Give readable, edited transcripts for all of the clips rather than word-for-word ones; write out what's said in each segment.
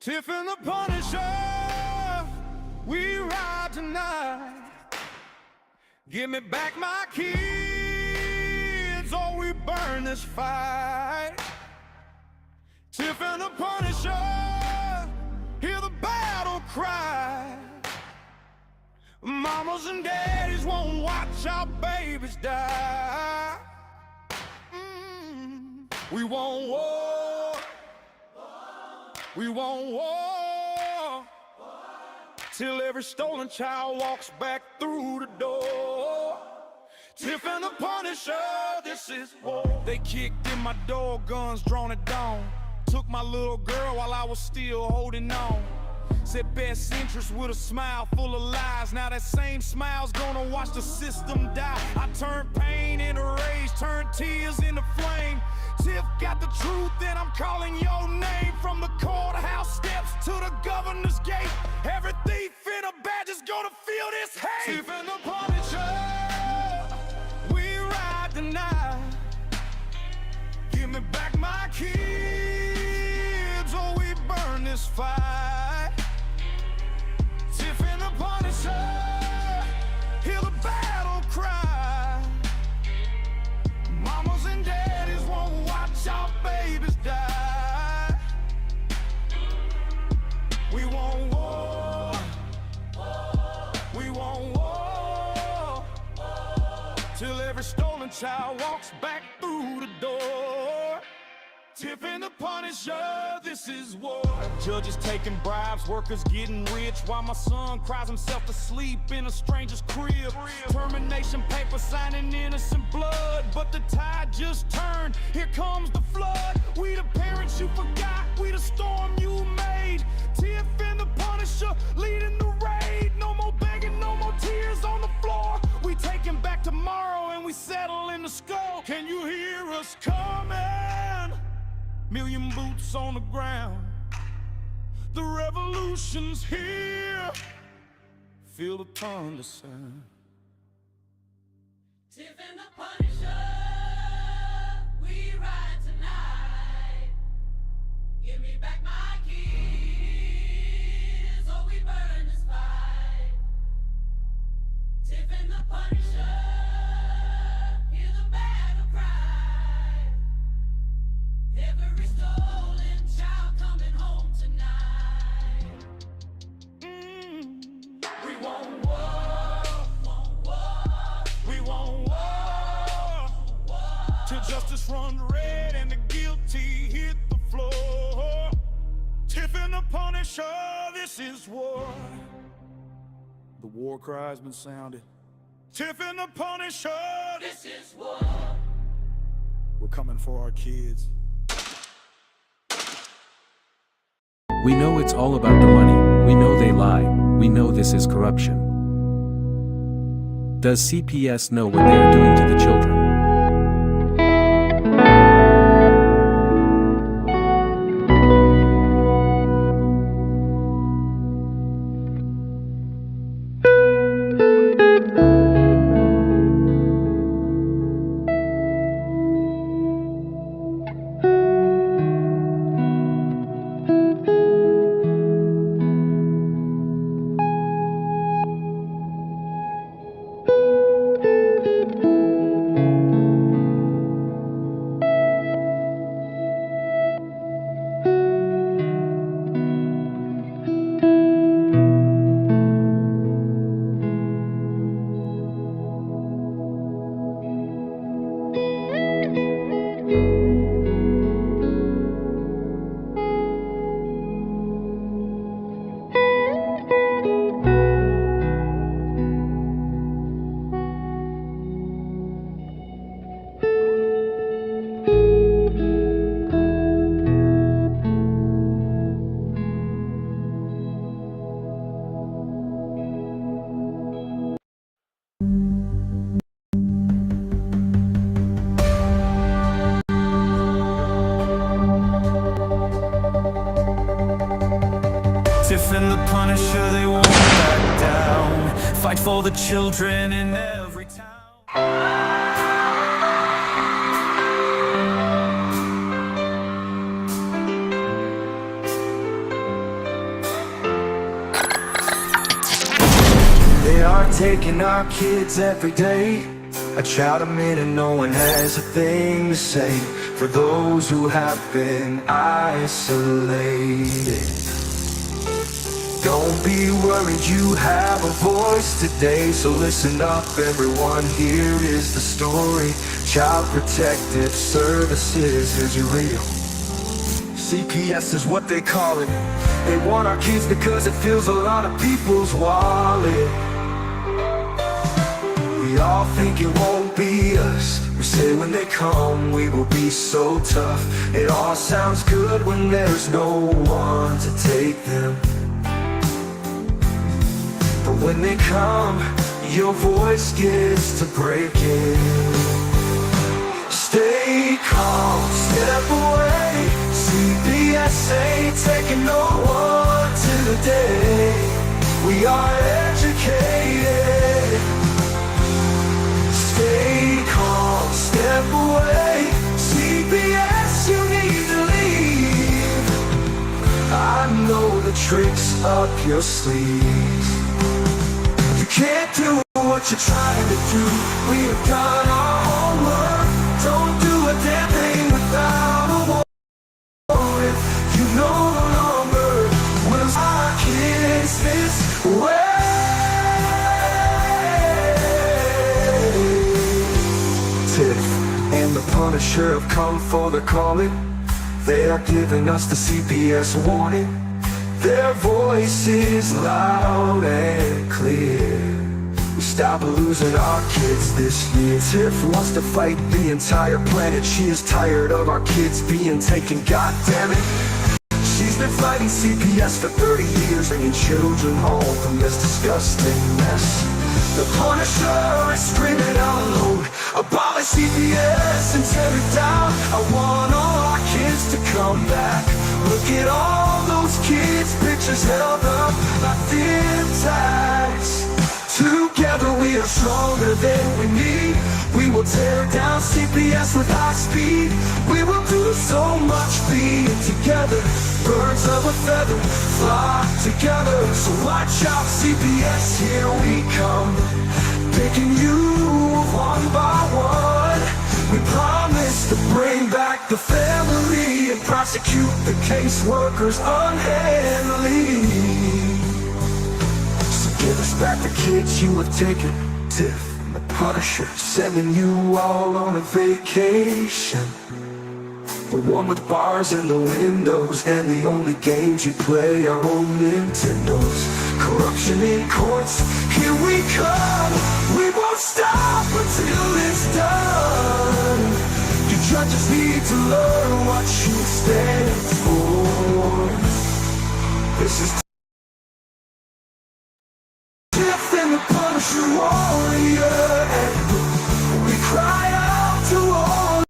Tiff and the Punisher, we ride tonight. Give me back my kids, or we burn this fight. Tiff and the Punisher, hear the battle cry. Mamas and daddies won't watch our babies die. We won't war. We won't war till every stolen child walks back through the door. Tiff and the Punisher, this is war. They kicked in my door, guns drawn at dawn. Took my little girl while I was still holding on. Said best interest with a smile full of lies. Now that same smile's gonna watch the system die. I turned pain into rage, turned tears into flame. Tiff got the truth and I'm calling your name. From the courthouse steps to the governor's gate, every thief in a badge is gonna feel this hate. Tiff and the Punisher, we ride tonight. Give me back my kids, or we burn this fight. Tiff and the Punisher, hear the battle cry. Mamas and daddies won't watch our babies die. We won't war. We won't war till every stolen child walks back through the door. Tiff and the Punisher, this is war. Judges taking bribes, workers getting rich, while my son cries himself to sleep in a stranger's crib. Termination paper signing innocent blood, but the tide just turned, here comes the flood. We the parents you forgot, we the storm you made. Tiff and the Punisher leading the raid. No more begging, no more tears on the floor. We taking back tomorrow and we settle in the skull. Can you hear us coming? Million boots on the ground, the revolution's here. Feel the thunder sound. Tiff and the Punisher, we ride tonight. Give me back my kids, or we burn this fight. Tiff and the Punisher, hear the battle cry. Every stolen child coming home tonight. We won't war. We won't war till justice runs red and the guilty hit the floor. Tiff and the Punisher, this is war. The war cry's been sounded. Tiff and the Punisher, This is war. we're coming for our kids. We know it's all about the money, we know they lie, we know this is corruption. Does CPS know what they are doing to the children? Tiff and the Punisher, they won't back down. Fight for the children in every town. taking our kids every day. A child a minute, no one has a thing to say for those who have been isolated. Don't be worried, you have a voice today. So listen up everyone, here is the story. Child Protective Services is real. CPS is what they call it. They want our kids because it fills a lot of people's wallet. We all think it won't be us. We say when they come we will be so tough. It all sounds good when there's no one to take them. But when they come, your voice gets to breaking. Stay calm, step away. CPS ain't taking no one today. We are educated. Stay calm, step away. CPS, you need to leave. I know the tricks up your sleeve. You can't do what you're trying to do. We have done our homework. Don't do a damn thing without a warrant. You no longer will our kids this way. Tiff and the Punisher have come for the calling. They are giving us the CPS warning. Their voice is loud and clear. We stop losing our kids this year. Tiff wants to fight the entire planet. She is tired of our kids being taken, God damn it. She's been fighting CPS for 30 years, bringing children home from this disgusting mess. The Punisher is screaming out loud, abolish CPS and tear it down. I want all our kids to come back. Look at all those kids, pictures held up like thin tags. Together we are stronger than we need. We will tear down CPS with high speed. We will do so much being together. Birds of a feather flock together. So watch out CPS, here we come. Picking you one by one. We promise to bring back the family and prosecute the caseworkers unhandily. So give us back the kids you have taken. Tiff and the Punisher sending you all on a vacation. The one with bars in the windows and the only games you play are on Nintendos. Corruption in courts, here we come. We won't stop until it's done. You judges need to learn what you stand for. This is Tiff and the Punisher warrior, and we cry out to all.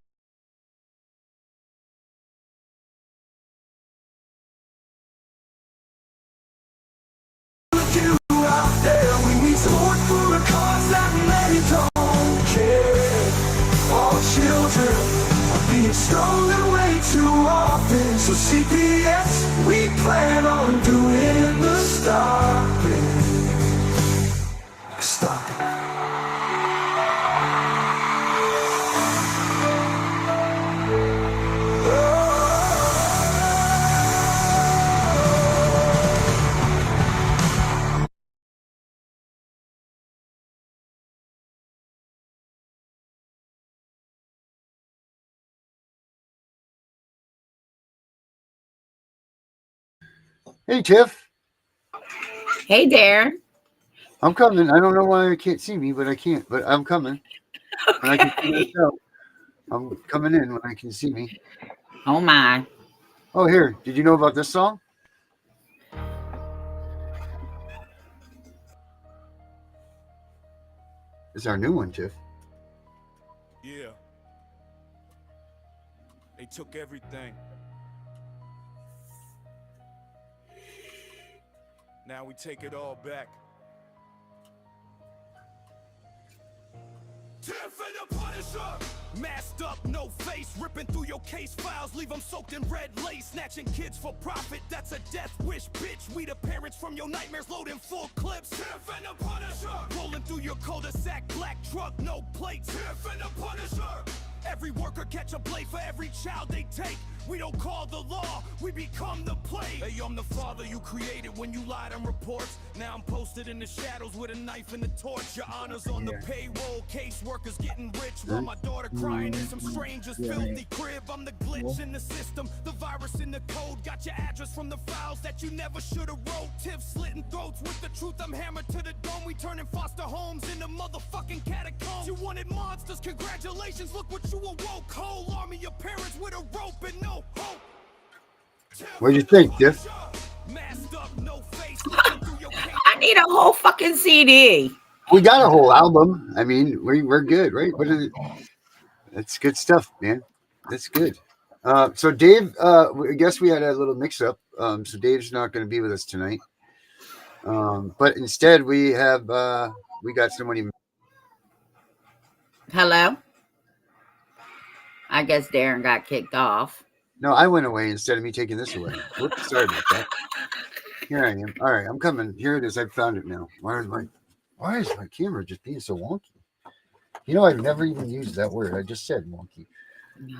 You out there, we need support for a cause that many don't care. All children are being stolen way too often. So CPS, we plan on doing the stopping. Stop it. Hey, Tiff. Hey, Dare. I'm coming. I don't know why I can't see me, but I can't. But I'm coming. When I can see Okay. myself. I'm coming in when I can see me. Oh, my. Oh, here. Did you know about this song? It's our new one, Tiff. Yeah. They took everything. Now we take it all back. Tiff the Punisher. Masked up, no face, ripping through your case files, leave them soaked in red lace, snatching kids for profit, that's a death wish, bitch. We the parents from your nightmares, loading full clips. Tiff and the Punisher, rolling through your cul-de-sac, black truck, no plates. Tiff and the Punisher. Every worker catch a blade for every child they take. We don't call the law, we become the plague. Hey, I'm the father you created when you lied on reports. Now I'm posted in the shadows with a knife and a torch. Your honor's on the payroll, caseworkers getting rich, while my daughter crying in some stranger's filthy crib. I'm the glitch in the system, the virus in the code. Got your address from the files that you never should have wrote. Tiff slitting throats with the truth, I'm hammered to the dome. We turning foster homes into motherfucking catacombs. You wanted monsters, congratulations, look what you awoke. Whole army of parents with a rope and no hope. What'd you think, Tiff? I need a whole fucking CD. We got a whole album. I mean, we're good, right? What is it? That's good stuff, man. That's good. So Dave, I guess we had a little mix-up. So Dave's not going to be with us tonight. But instead, we got somebody. Hello? I guess Darren got kicked off. No, I went away instead of me taking this away. Whoops, sorry about that. Here I am. All right, I'm coming. Here it is. I found it now. Why is my camera just being so wonky? You know, I've never even used that word. I just said wonky.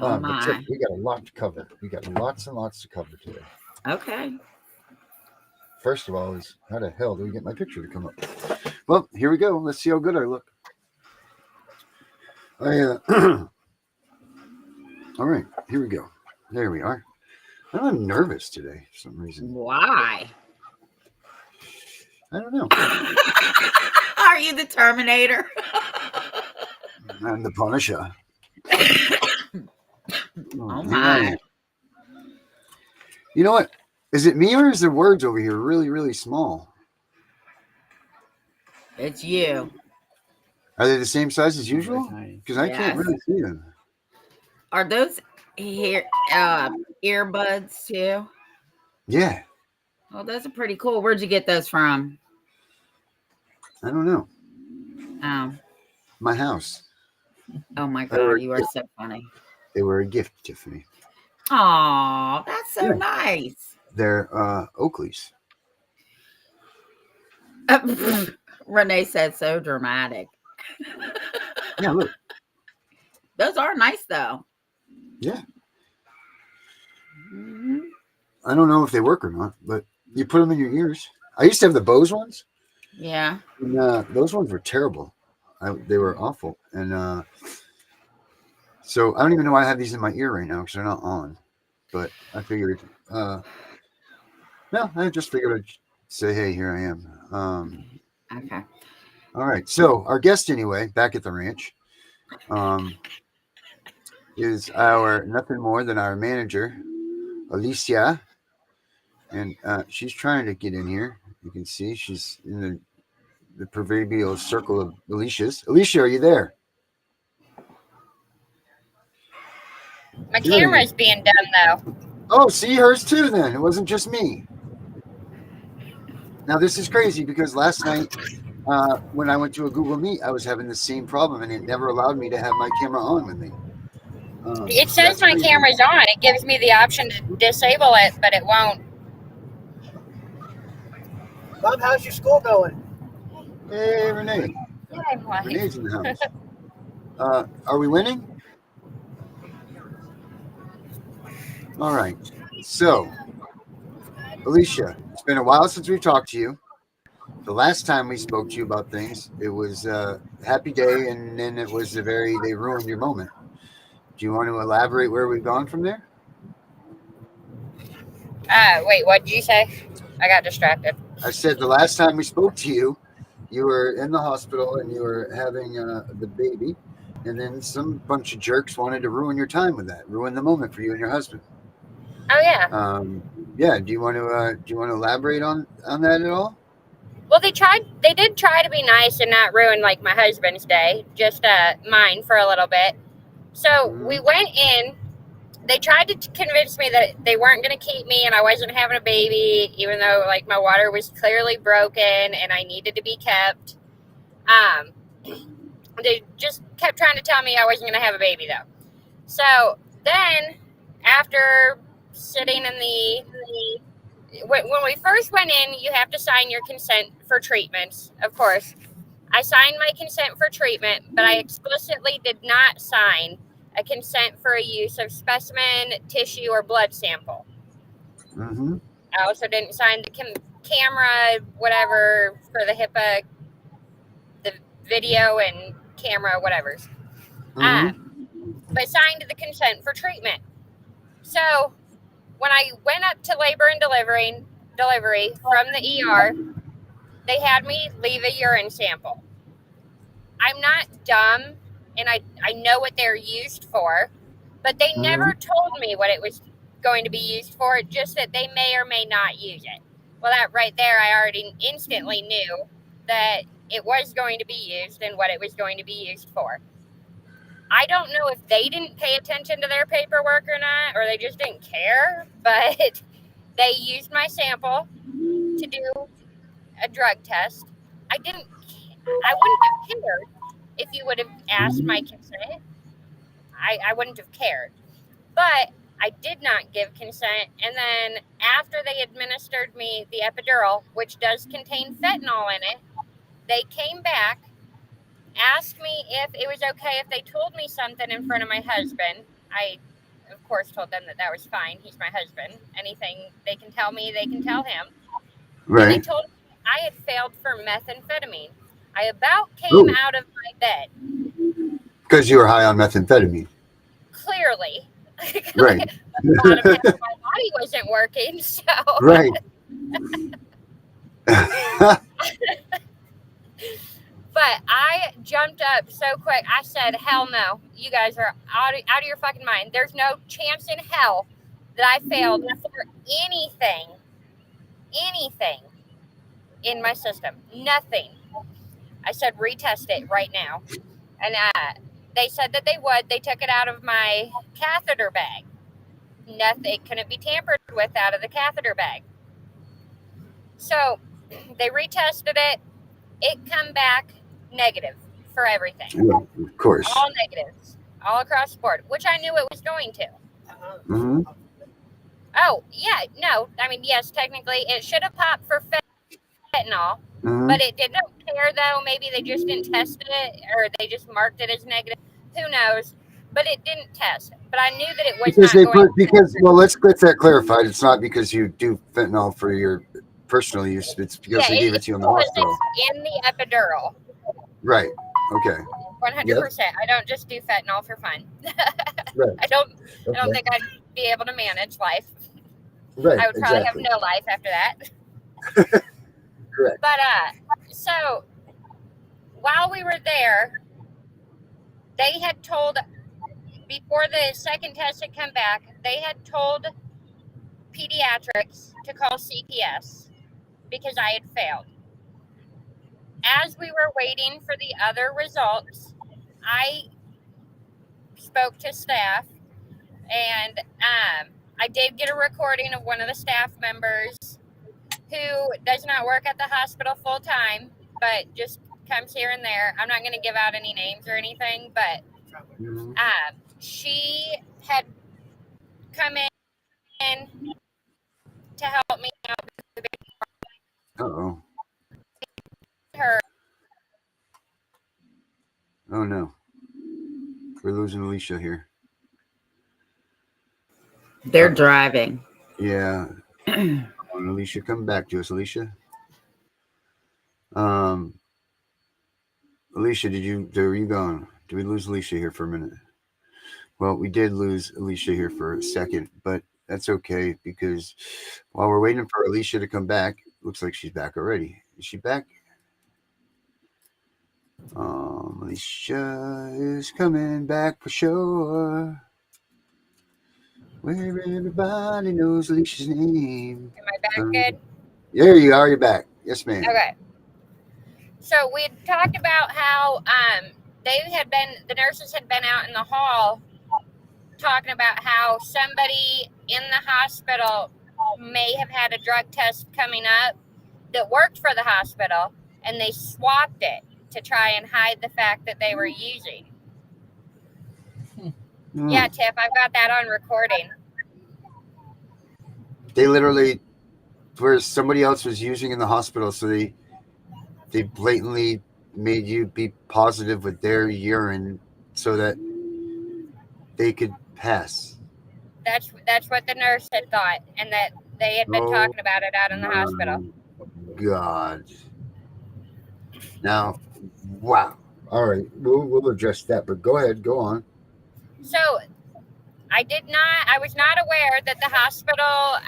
Oh But my. Tiff, we got a lot to cover. We got lots and lots to cover today. Okay. First of all, is how the hell do we get my picture to come up? Well, here we go. Let's see how good I look. All right, here we go. There we are. I'm nervous today for some reason. Why? I don't know. Are you the Terminator? I'm the Punisher. Oh my. You know what? Is it me or is the words over here really, really small? It's you. Are they the same size as usual? Because I can't really see them. Are those here earbuds too? Yeah. Oh, those are pretty cool. Where'd you get those from? I don't know. My house. Oh my God, you are so funny. They were a gift, Tiffany. Oh, that's so nice. They're Oakley's. Renee said so dramatic. Yeah, look. Those are nice though. Yeah. Mm-hmm. I don't know if they work or not, but you put them in your ears. I used to have the Bose ones. Yeah. And, those ones were terrible. They were awful. And so I don't even know why I have these in my ear right now because they're not on. But I figured, I just figured I'd say, hey, here I am. Okay. All right. So our guest, anyway, back at the ranch, is nothing more than our manager, Alicia. And she's trying to get in here. You can see she's in the proverbial circle of Alicia's. Alicia, are you there? My camera's being done, though. Oh, see, hers too, then. It wasn't just me. Now, this is crazy because last night when I went to a Google Meet, I was having the same problem, and it never allowed me to have my camera on with me. It says my camera's on. It gives me the option to disable it, but it won't. Bob, how's your school going? Hey, Renee. Renee's in the house. Are we winning? All right. So, Alicia, it's been a while since we've talked to you. The last time we spoke to you about things, it was a happy day, and then it was they ruined your moment. Do you want to elaborate where we've gone from there? Wait, what did you say? I got distracted. I said the last time we spoke to you, you were in the hospital and you were having the baby, and then some bunch of jerks wanted to ruin your time with that, ruin the moment for you and your husband. Oh yeah. Yeah. Do you want to elaborate on that at all? Well, they did try to be nice and not ruin like my husband's day, just mine for a little bit. So we went in. They tried to convince me that they weren't going to keep me and I wasn't having a baby, even though like my water was clearly broken and I needed to be kept. They just kept trying to tell me I wasn't going to have a baby, though. So then, after sitting in when we first went in, you have to sign your consent for treatments, of course. I signed my consent for treatment, but I explicitly did not sign a consent for a use of specimen, tissue, or blood sample. Mm-hmm. I also didn't sign the camera, whatever, for the HIPAA, the video and camera, whatever. Mm-hmm. But signed the consent for treatment. So when I went up to labor and delivery from the ER, they had me leave a urine sample. I'm not dumb, and I know what they're used for, but they never told me what it was going to be used for, just that they may or may not use it. Well, that right there, I already instantly knew that it was going to be used and what it was going to be used for. I don't know if they didn't pay attention to their paperwork or not, or they just didn't care, but they used my sample to do a drug test. I wouldn't have cared if you would have asked my consent. I wouldn't have cared. But I did not give consent. And then after they administered me the epidural, which does contain fentanyl in it, they came back, asked me if it was okay if they told me something in front of my husband. I, of course, told them that was fine. He's my husband. Anything they can tell me, they can tell him. Right. And they told me I had failed for methamphetamine. I about came out of my bed. Because you were high on methamphetamine. Clearly. Right. A lot of times my body wasn't working, so. Right. But I jumped up so quick. I said, hell no. You guys are out of your fucking mind. There's no chance in hell that I failed for anything in my system. Nothing. I said, retest it right now. And they said that they would. They took it out of my catheter bag. Nothing. It couldn't be tampered with out of the catheter bag. So they retested it. It come back negative for everything. Yeah, of course. All negatives. All across the board, which I knew it was going to. Mm-hmm. Oh, yeah. No. I mean, yes, technically it should have popped for fentanyl. Mm-hmm. But it didn't care, though. Maybe they just didn't test it, or they just marked it as negative. Who knows? But it didn't test. But I knew that it was well, let's get that clarified. It's not because you do fentanyl for your personal use. It's because they gave it to you in the hospital. It's in the epidural. Right. Okay. 100%. Yep. I don't just do fentanyl for fun. Right. I don't think I'd be able to manage life. Right. I would probably have no life after that. Correct. But so while we were there, they had told, before the second test had come back, they had told pediatrics to call CPS because I had failed. As we were waiting for the other results, I spoke to staff, and I did get a recording of one of the staff members who does not work at the hospital full time, but just comes here and there. I'm not going to give out any names or anything, but she had come in to help me out. Uh-oh. Her. Oh, no. We're losing Alicia here. They're driving. Yeah. Alicia, come back to us, Alicia. Alicia, where are you going? Did we lose Alicia here for a minute? Well, we did lose Alicia here for a second, but that's okay because while we're waiting for Alicia to come back, looks like she's back already. Is she back? Alicia is coming back for sure. Where everybody knows Alicia's name. Am I back good? There you are. You're back. Yes, ma'am. Okay. So we had talked about how the nurses had been out in the hall talking about how somebody in the hospital may have had a drug test coming up that worked for the hospital, and they swapped it to try and hide the fact that they were using. Yeah, Tiff, I've got that on recording. They literally, where somebody else was using in the hospital, so they blatantly made you be positive with their urine so that they could pass. That's what the nurse had thought, and that they had been talking about it out in the hospital. God. Now, wow. All right, we'll address that, but go ahead, go on. So I was not aware that the hospital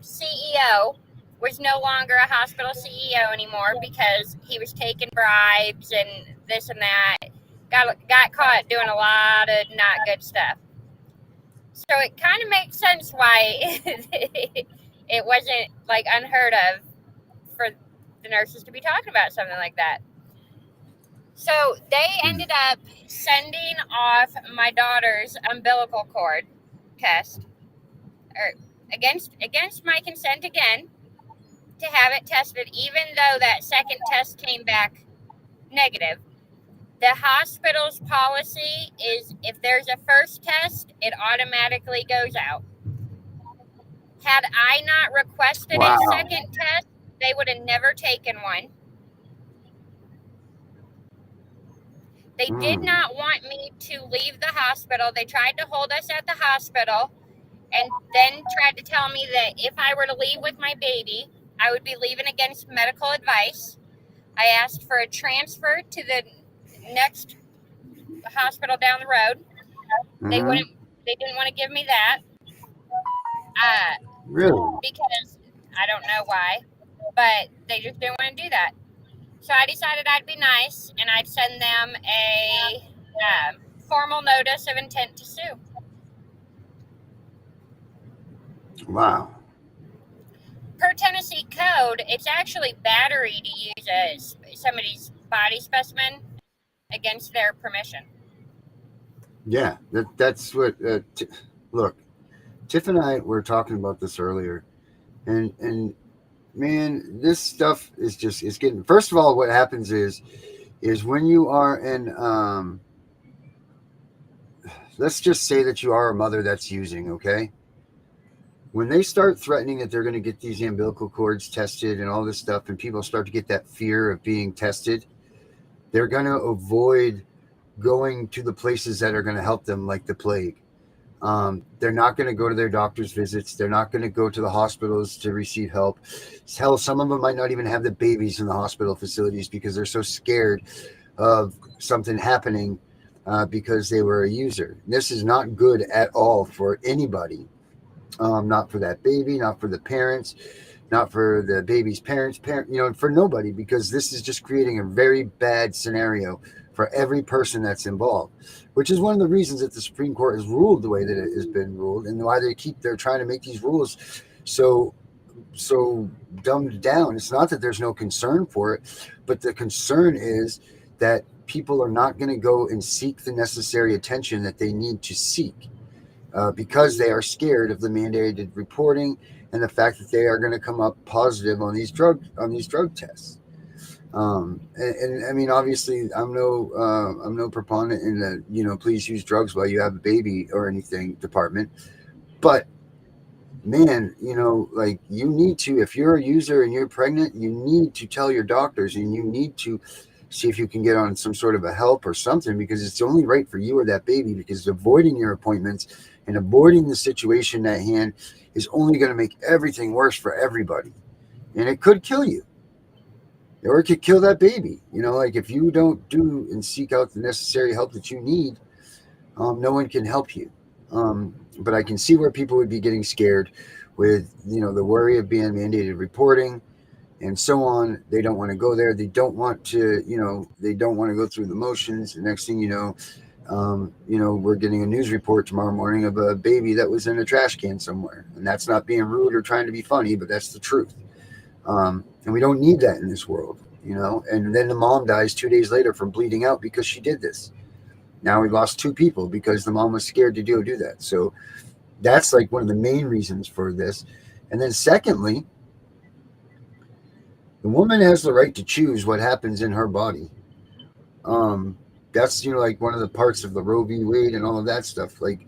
CEO was no longer a hospital CEO anymore because he was taking bribes and this and that. Got caught doing a lot of not good stuff. So it kind of makes sense why it wasn't like unheard of for the nurses to be talking about something like that. So they ended up sending off my daughter's umbilical cord test, or against my consent again, to have it tested, even though that second test came back negative. The hospital's policy is if there's a first test, it automatically goes out. Had I not requested a second test, they would have never taken one. They did not want me to leave the hospital. They tried to hold us at the hospital and then tried to tell me that if I were to leave with my baby, I would be leaving against medical advice. I asked for a transfer to the next hospital down the road. They didn't want to give me that. Really? Because I don't know why, but they just didn't want to do that. So I decided I'd be nice and I'd send them a formal notice of intent to sue. Wow. Per Tennessee code, it's actually battery to use somebody's body specimen against their permission. Yeah, that's what. Look, Tiff and I were talking about this earlier, and man, this stuff is it's getting. First of all, what happens is when you are in, let's just say that you are a mother that's using, okay? When they start threatening that they're going to get these umbilical cords tested and all this stuff, and people start to get that fear of being tested, they're going to avoid going to the places that are going to help them like the plague. They're not going to go to their doctor's visits. They're not going to go to the hospitals to receive help. Hell, some of them might not even have the babies in the hospital facilities because they're so scared of something happening because they were a user. This is not good at all for anybody. Not for that baby, not for the parents, not for the baby's parents, for nobody, because this is just creating a very bad scenario for every person that's involved, which is one of the reasons that the Supreme Court has ruled the way that it has been ruled, and why they're trying to make these rules so dumbed down. It's not that there's no concern for it, but the concern is that people are not going to go and seek the necessary attention that they need to seek. Because they are scared of the mandated reporting and the fact that they are going to come up positive on these drug tests. And I mean, obviously, I'm no proponent in the please use drugs while you have a baby or anything department, but man, like you need to, if you're a user and you're pregnant, you need to tell your doctors and you need to see if you can get on some sort of a help or something, because it's only right for you or that baby, because avoiding your appointments and avoiding the situation at hand is only going to make everything worse for everybody. And it could kill you. Or it could kill that baby. Like if you don't do and seek out the necessary help that you need, no one can help you. But I can see where people would be getting scared with, the worry of being mandated reporting and so on. They don't want to go there. They don't want to, they don't want to go through the motions. The next thing you know, we're getting a news report tomorrow morning of a baby that was in a trash can somewhere. And that's not being rude or trying to be funny, but that's the truth. And we don't need that in this world, and then the mom dies 2 days later from bleeding out because she did this. Now we lost 2 people because the mom was scared to do that. So that's like one of the main reasons for this. And then secondly, the woman has the right to choose what happens in her body. That's, like one of the parts of the Roe v. Wade and all of that stuff. Like,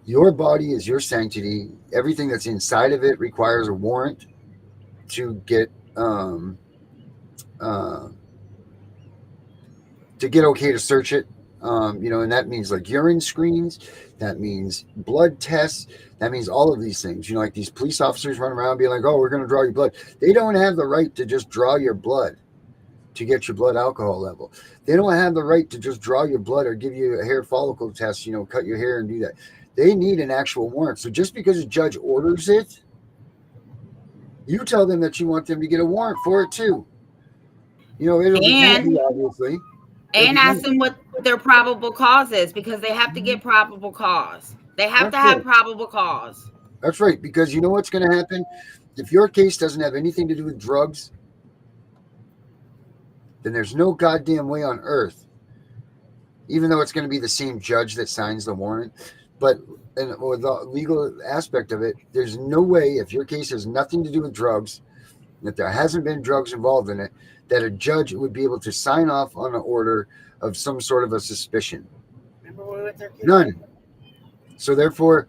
your body is your sanctity. Everything that's inside of it requires a warrant to get okay to search it. And that means like urine screens, that means blood tests, that means all of these things. Like these police officers run around being like, oh, we're going to draw your blood. They don't have the right to just draw your blood to get your blood alcohol level. They don't have the right to just draw your blood or give you a hair follicle test, cut your hair and do that. They need an actual warrant. So just because a judge orders it, you tell them that you want them to get a warrant for it too. It'll be easy, obviously. And ask them what their probable cause is, because they have to get probable cause. They have to have probable cause. That's right, because you know what's going to happen? If your case doesn't have anything to do with drugs, then there's no goddamn way on earth, even though it's going to be the same judge that signs the warrant, but with the legal aspect of it, there's no way, if your case has nothing to do with drugs, that there hasn't been drugs involved in it, that a judge would be able to sign off on an order of some sort of a suspicion. Remember when we went there? None. So therefore,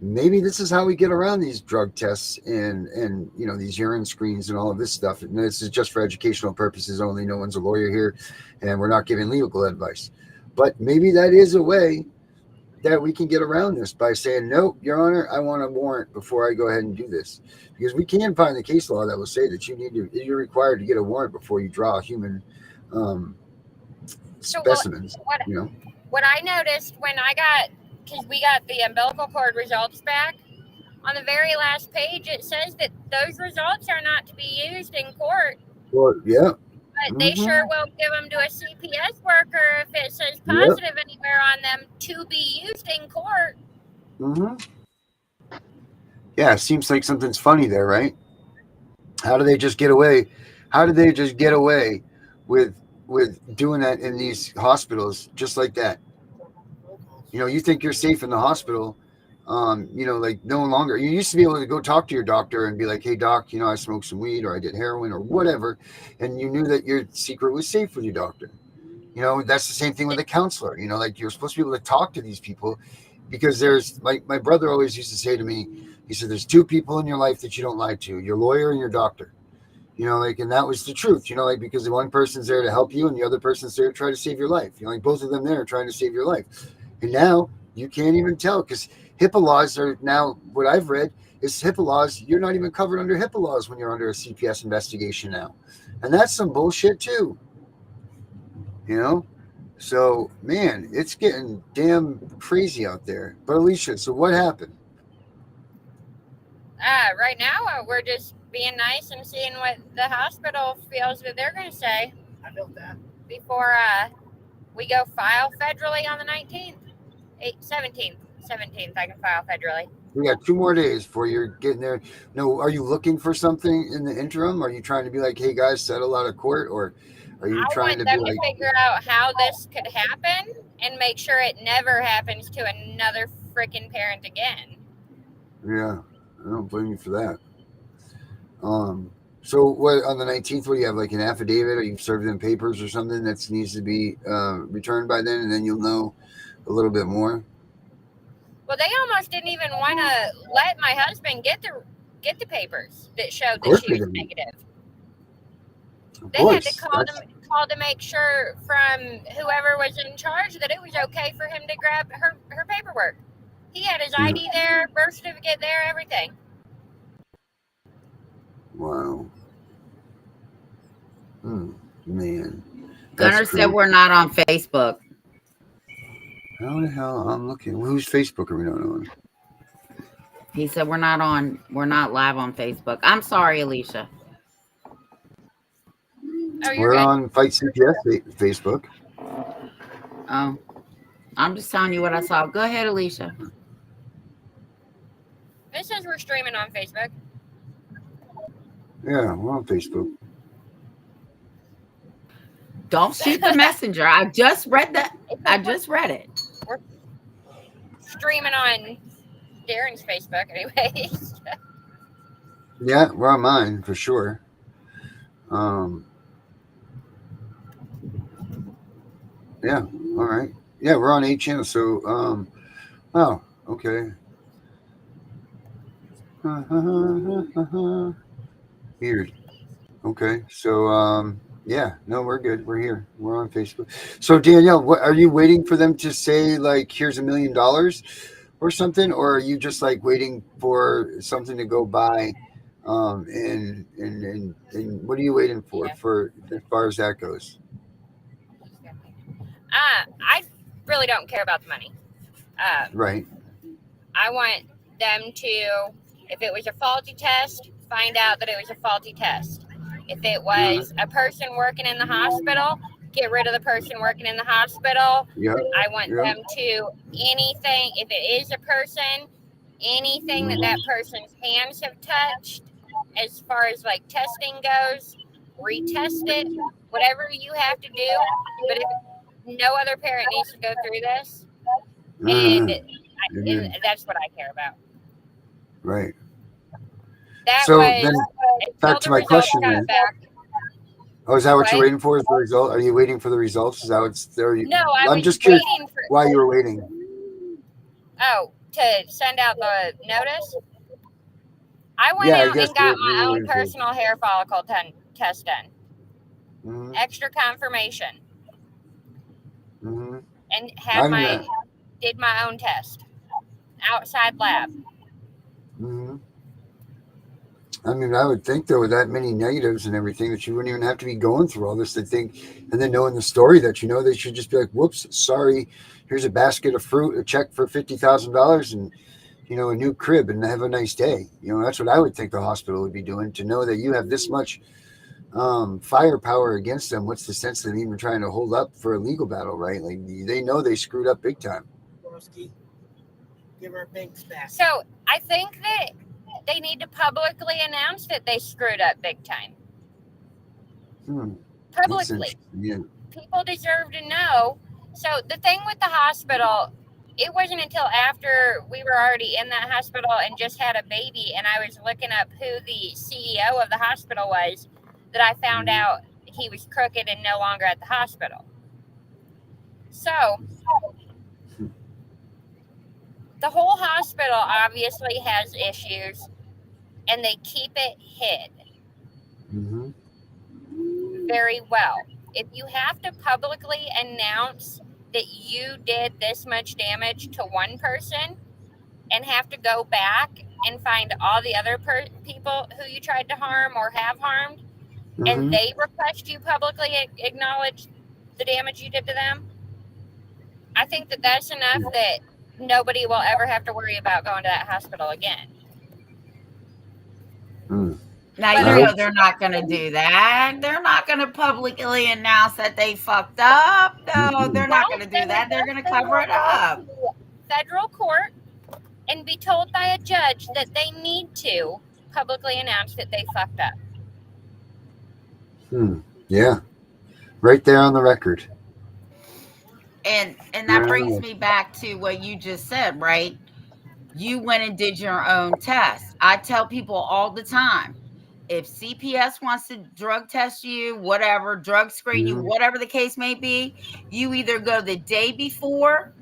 maybe this is how we get around these drug tests and these urine screens and all of this stuff. And this is just for educational purposes only. No one's a lawyer here, and we're not giving legal advice. But maybe that is a way that we can get around this by saying, no, Your Honor, I want a warrant before I go ahead and do this. Because we can find the case law that will say that you're required to get a warrant before you draw human specimens. What I noticed when because we got the umbilical cord results back, on the very last page, it says that those results are not to be used in court. Well, yeah. But they sure will give them to a CPS worker if it says positive anywhere on them to be used in court. Yeah, it seems like something's funny there, right? How do they just get away? How do they just get away with doing that in these hospitals just like that? You think you're safe in the hospital. Like no longer. You used to be able to go talk to your doctor and be like, hey, doc, I smoked some weed or I did heroin or whatever. And you knew that your secret was safe with your doctor. That's the same thing with a counselor. Like you're supposed to be able to talk to these people because there's my brother always used to say to me, he said, there's two people in your life that you don't lie to, your lawyer and your doctor. And that was the truth, because the one person's there to help you and the other person's there to try to save your life. Both of them there are trying to save your life. And now you can't even tell because HIPAA laws are now, what I've read is HIPAA laws. You're not even covered under HIPAA laws when you're under a CPS investigation now. And that's some bullshit too. So, man, it's getting damn crazy out there. But Alicia, so what happened? Right now, we're just being nice and seeing what the hospital feels that they're going to say. I built that. Before we go file federally on the 19th. 17th, I can file federally. We got 2 more days before you're getting there. No, are you looking for something in the interim? Are you trying to be like, hey, guys, settle out of court? Or are you trying to be like... I want them to figure out how this could happen and make sure it never happens to another freaking parent again. Yeah, I don't blame you for that. So what on the 19th, what do you have, like an affidavit, or you've served them papers or something that needs to be returned by then, and then you'll know a little bit more? Well, they almost didn't even want to let my husband get the papers that showed that she was negative. They had to call to make sure from whoever was in charge that it was okay for him to grab her paperwork. He had his ID there, birth certificate there, everything. Wow. Man. Gunnar said we're not on Facebook. How the hell? I'm looking. Whose Facebook are we not on? He said we're not live on Facebook. I'm sorry, Alicia. We're on Fight CPS Facebook. Oh, I'm just telling you what I saw. Go ahead, Alicia. It says we're streaming on Facebook. Yeah, we're on Facebook. Don't shoot the messenger. I just read that. I just read it. We're streaming on Darren's Facebook anyways. Yeah, we're on mine for sure. Yeah. All right. Yeah, we're on 8 channels. So, oh, okay. Weird. Okay. So, yeah, no, we're good. We're here. We're on Facebook. So, Danielle, what are you waiting for them to say, like, here's $1 million or something? Or are you just like waiting for something to go by? And what are you waiting Yeah. for as far as that goes? I really don't care about the money. Right. I want them to, if it was a faulty test, find out that it was a faulty test. If it was a person working in the hospital, get rid of the person working in the hospital. Yeah. I want Yeah. them to, anything, if it is a person, anything that that person's hands have touched, as far as like testing goes, retest it, whatever you have to do. But if no other parent needs to go through this, and Amen. that's what I care about. Right. That So was then, until back to the my results question got then. back. Oh, is that what you're What? waiting for? Is the result? Are you waiting for the results? Is that what's there? No, I I'm was just curious waiting for, why you were waiting. to send out the notice. I went Yeah, I out guess and what got you my were own waiting for. personal hair follicle test done. Mm-hmm. Extra confirmation. Mm-hmm. And did my own test. Outside lab. Mm-hmm. I mean, I would think though, with that many negatives and everything, that you wouldn't even have to be going through all this. They think, and then knowing the story that they should just be like, "Whoops, sorry. Here's a basket of fruit, a check for $50,000, and a new crib, and have a nice day." That's what I would think the hospital would be doing. To know that you have this much firepower against them, what's the sense of them even trying to hold up for a legal battle, right? Like they know they screwed up big time. Broski, give her a big smack. So I think that they need to publicly announce that they screwed up big time. Publicly. Yeah. People deserve to know. So the thing with the hospital, it wasn't until after we were already in that hospital and just had a baby, and I was looking up who the CEO of the hospital was, that I found out he was crooked and no longer at the hospital. So the whole hospital obviously has issues, and they keep it hid very well. If you have to publicly announce that you did this much damage to one person and have to go back and find all the other people who you tried to harm or have harmed, and they request you publicly acknowledge the damage you did to them, I think that that's enough that nobody will ever have to worry about going to that hospital again. Now, they're not going to do that. They're not going to publicly announce that they fucked up. No, they're not going to do that. They're going to cover it up. Federal court and be told by a judge that they need to publicly announce that they fucked up. Yeah. Right there on the record. And that brings me back to what you just said, right? You went and did your own test. I tell people all the time, if CPS wants to drug test you, whatever, drug screen you, whatever the case may be, you either go the day before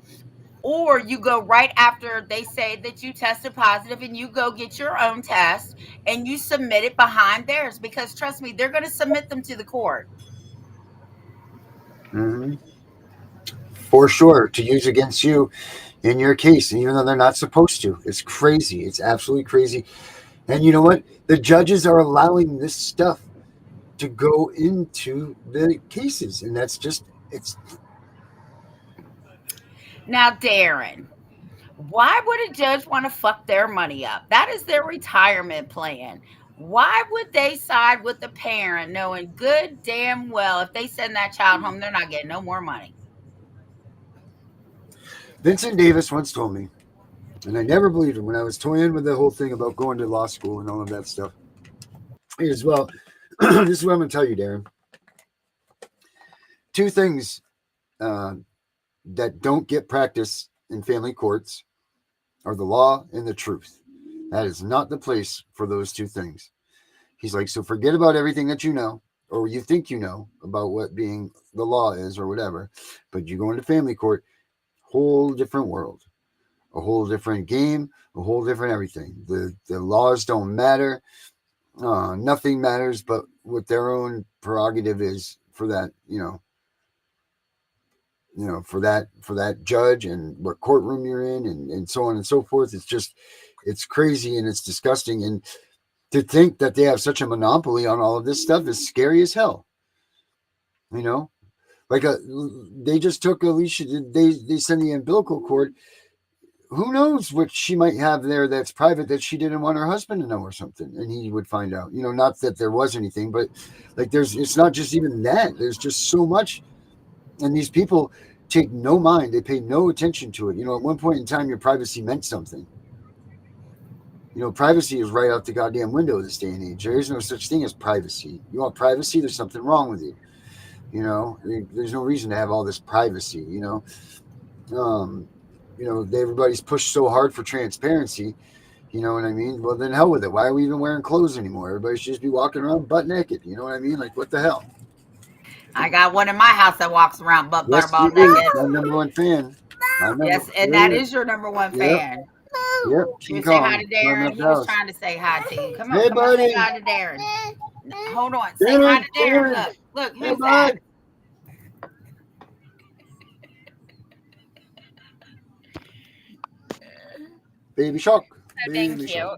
or you go right after they say that you tested positive, and you go get your own test and you submit it behind theirs, because trust me, they're going to submit them to the court. For sure, to use against you in your case, even though they're not supposed to. It's crazy. It's absolutely crazy. And you know what? The judges are allowing this stuff to go into the cases, and that's just it's. Now, Darren, why would a judge want to fuck their money up? That is their retirement plan. Why would they side with the parent knowing good damn well if they send that child home, they're not getting no more money? Vincent Davis once told me, and I never believed him when I was toying with the whole thing about going to law school and all of that stuff. He goes, well, this is what I'm going to tell you, Darren. Two things that don't get practice in family courts are the law and the truth. That is not the place for those two things. He's like, so forget about everything that you know. or you think you know about what being the law is or whatever, but you go into family court, whole different world, a whole different game, a whole different everything. The laws don't matter. Nothing matters but what their own prerogative is for that, for that judge and what courtroom you're in, and so on and so forth. It's crazy and it's disgusting. And to think that they have such a monopoly on all of this stuff is scary as hell. Like they just took Alicia. They send the umbilical cord. Who knows what she might have there that's private that she didn't want her husband to know or something, and he would find out. Not that there was anything, but like it's not just even that. There's just so much, and these people take no mind. They pay no attention to it. At one point in time, your privacy meant something. Privacy is right out the goddamn window this day and age. There is no such thing as privacy. You want privacy? There's something wrong with you. There's no reason to have all this privacy. Everybody's pushed so hard for transparency. You know what I mean? Well, then hell with it. Why are we even wearing clothes anymore? Everybody should just be walking around butt naked. You know what I mean? Like, what the hell? I got one in my house that walks around Yes, butterball you do. naked. My number one fan. Yes, and that is your number one fan. Yep. You say hi to Darren. He was trying to say hi to you. Come on, come on, say hi to Darren. Hold on. Say hi to Darren. Look, who's that? Baby Shark. So thank you.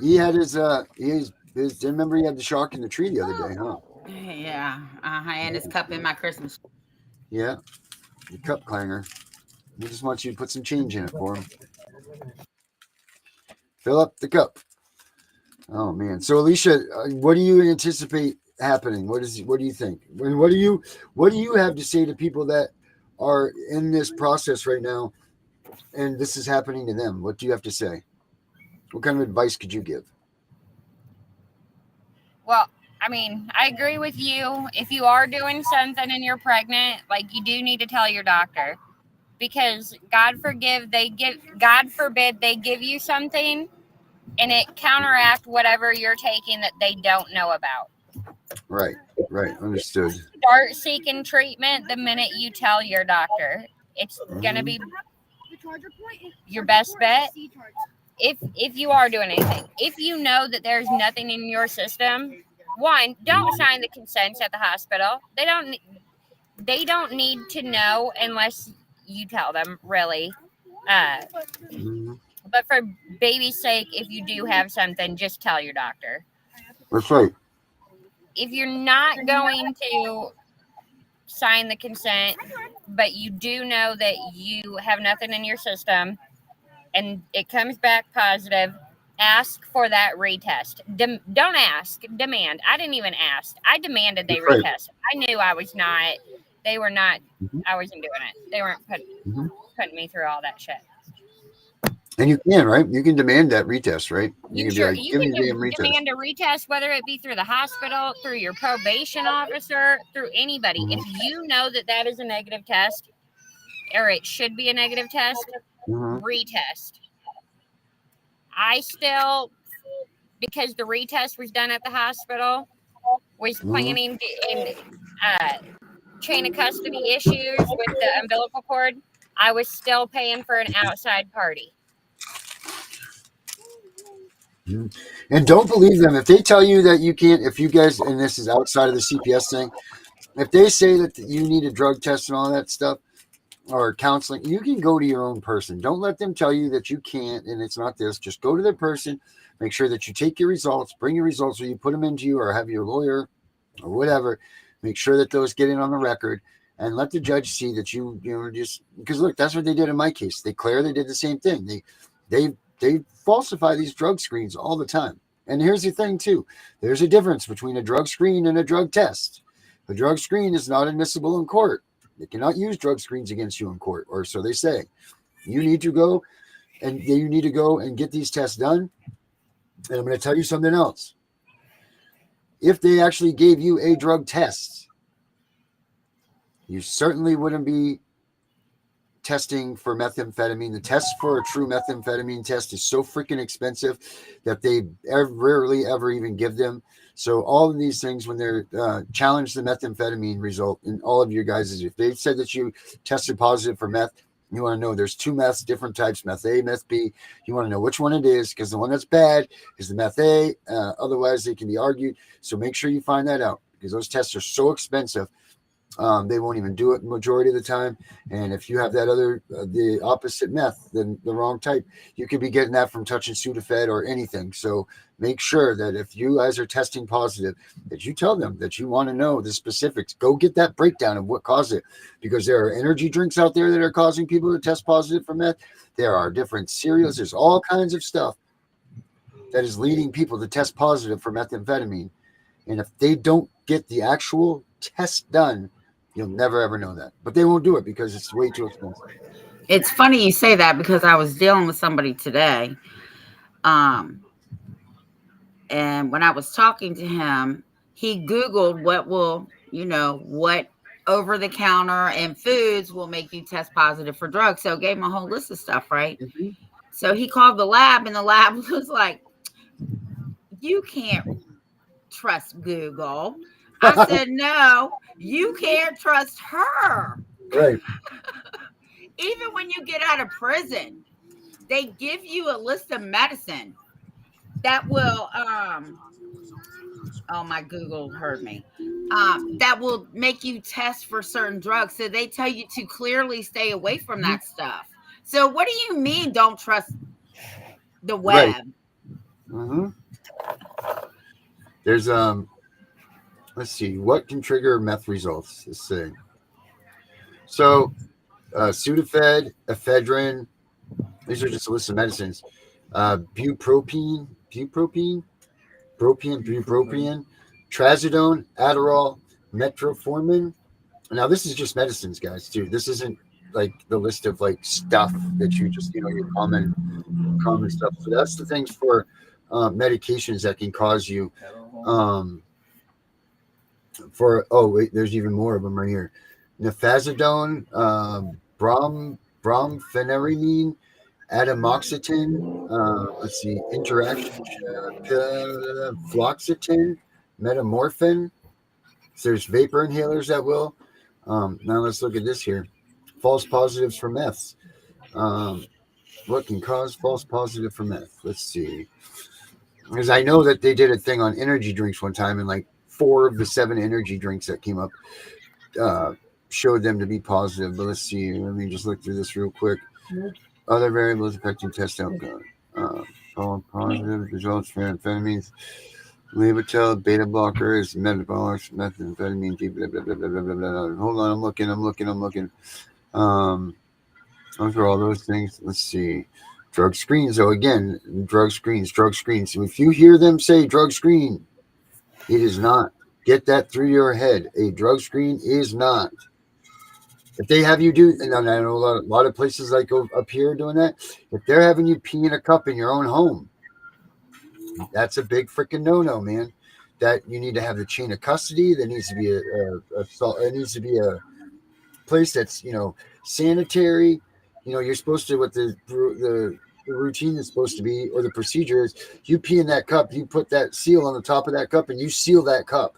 He had his remember he had the shark in the tree the other day, huh? Yeah. And his cup in my Christmas. Yeah. The cup clanger. He just wants you to put some change in it for him. Fill up the cup. Oh man. So Alicia, what do you anticipate happening? What do you think? What do you have to say to people that are in this process right now and this is happening to them? What do you have to say? What kind of advice could you give? Well, I mean, I agree with you. If you are doing something and you're pregnant, like, you do need to tell your doctor, because God forbid they give you something and it counteract whatever you're taking that they don't know about. Right. Understood. Start seeking treatment the minute you tell your doctor. It's gonna be your best bet. If you are doing anything, if you know that there's nothing in your system, one, don't sign the consents at the hospital. They don't need to know unless you tell them, really. But for baby's sake, if you do have something, just tell your doctor. That's right. If you're not going to sign the consent, but you do know that you have nothing in your system and it comes back positive, ask for that retest. Don't ask, demand. I didn't even ask. I demanded they retest. I knew I wasn't doing it. They weren't putting me through all that shit. And you can, right? You can demand that retest, right? You can demand a retest, whether it be through the hospital, through your probation officer, through anybody. If you know that is a negative test, or it should be a negative test, retest. I still, because the retest was done at the hospital, was planning in chain of custody issues with the umbilical cord. I was still paying for an outside party. And don't believe them. If they tell you that you can't, if you guys, and this is outside of the CPS thing, if they say that you need a drug test and all that stuff, or counseling, you can go to your own person. Don't let them tell you that you can't and it's not this. Just go to their person, make sure that you take your results, bring your results, or you put them into you, or have your lawyer or whatever. Make sure that those get in on the record, and let the judge see that you just, because look, that's what they did in my case. They did the same thing. They falsify these drug screens all the time. And here's the thing too. There's a difference between a drug screen and a drug test. A drug screen is not admissible in court. They cannot use drug screens against you in court, or so they say. You need to go and get these tests done. And I'm going to tell you something else. If they actually gave you a drug test, you certainly wouldn't be testing for methamphetamine. The test for a true methamphetamine test is so freaking expensive that they rarely ever even give them. So all of these things, when they're challenge the methamphetamine result in all of your guys, if they said that you tested positive for meth, you want to know there's two meths, different types, meth A, meth B. You want to know which one it is, because the one that's bad is the meth A. Otherwise, they can be argued. So make sure you find that out, because those tests are so expensive. They won't even do it majority of the time. And if you have that other, the opposite meth, then the wrong type, you could be getting that from touching Sudafed or anything. So make sure that if you guys are testing positive, that you tell them that you want to know the specifics. Go get that breakdown of what caused it, because there are energy drinks out there that are causing people to test positive for meth. There are different cereals. There's all kinds of stuff that is leading people to test positive for methamphetamine. And if they don't get the actual test done, you'll never ever know that. But they won't do it because it's way too expensive. It's funny you say that, because I was dealing with somebody today. And when I was talking to him, he Googled what over the counter and foods will make you test positive for drugs. So gave him a whole list of stuff, right? Mm-hmm. So he called the lab, and the lab was like, you can't trust Google. I said, no, you can't trust her. Right. Even when you get out of prison, they give you a list of medicine that will, my Google heard me, that will make you test for certain drugs. So they tell you to clearly stay away from that stuff. So what do you mean don't trust the web? Right. Mm-hmm. There's, let's see, what can trigger meth results? Let's see. So, Sudafed, ephedrine, these are just a list of medicines. Bupropion, trazodone, Adderall, metformin. Now, this is just medicines, guys, too. This isn't like the list of like stuff that you just, your common stuff. So that's the things for medications that can cause you there's even more of them right here. Nifazodone, brompheniramine, atomoxetine, interaction, fluoxetine, metamorphin. So there's vapor inhalers that will. Now let's look at this here. False positives for meths. What can cause false positive for meth? Let's see. Because I know that they did a thing on energy drinks one time, and like 4 of the 7 energy drinks that came up showed them to be positive. But let's see. Let me just look through this real quick. Other variables affecting test outcome. All positive results for amphetamines. Levotel, beta blockers, metabolics, methamphetamine, blah, blah, blah, blah, blah, blah, blah. Hold on, I'm looking. Those are all those things. Let's see. Drug screens. So again, drug screens. So if you hear them say drug screen, it is not. Get that through your head. A drug screen is not. If they have you do, and I know a lot of places like up here doing that, if they're having you pee in a cup in your own home, that's a big freaking no-no, man. That you need to have the chain of custody. There needs to be a place that's sanitary. You're supposed to, what the routine is supposed to be, or the procedure is, you pee in that cup, you put that seal on the top of that cup, and you seal that cup.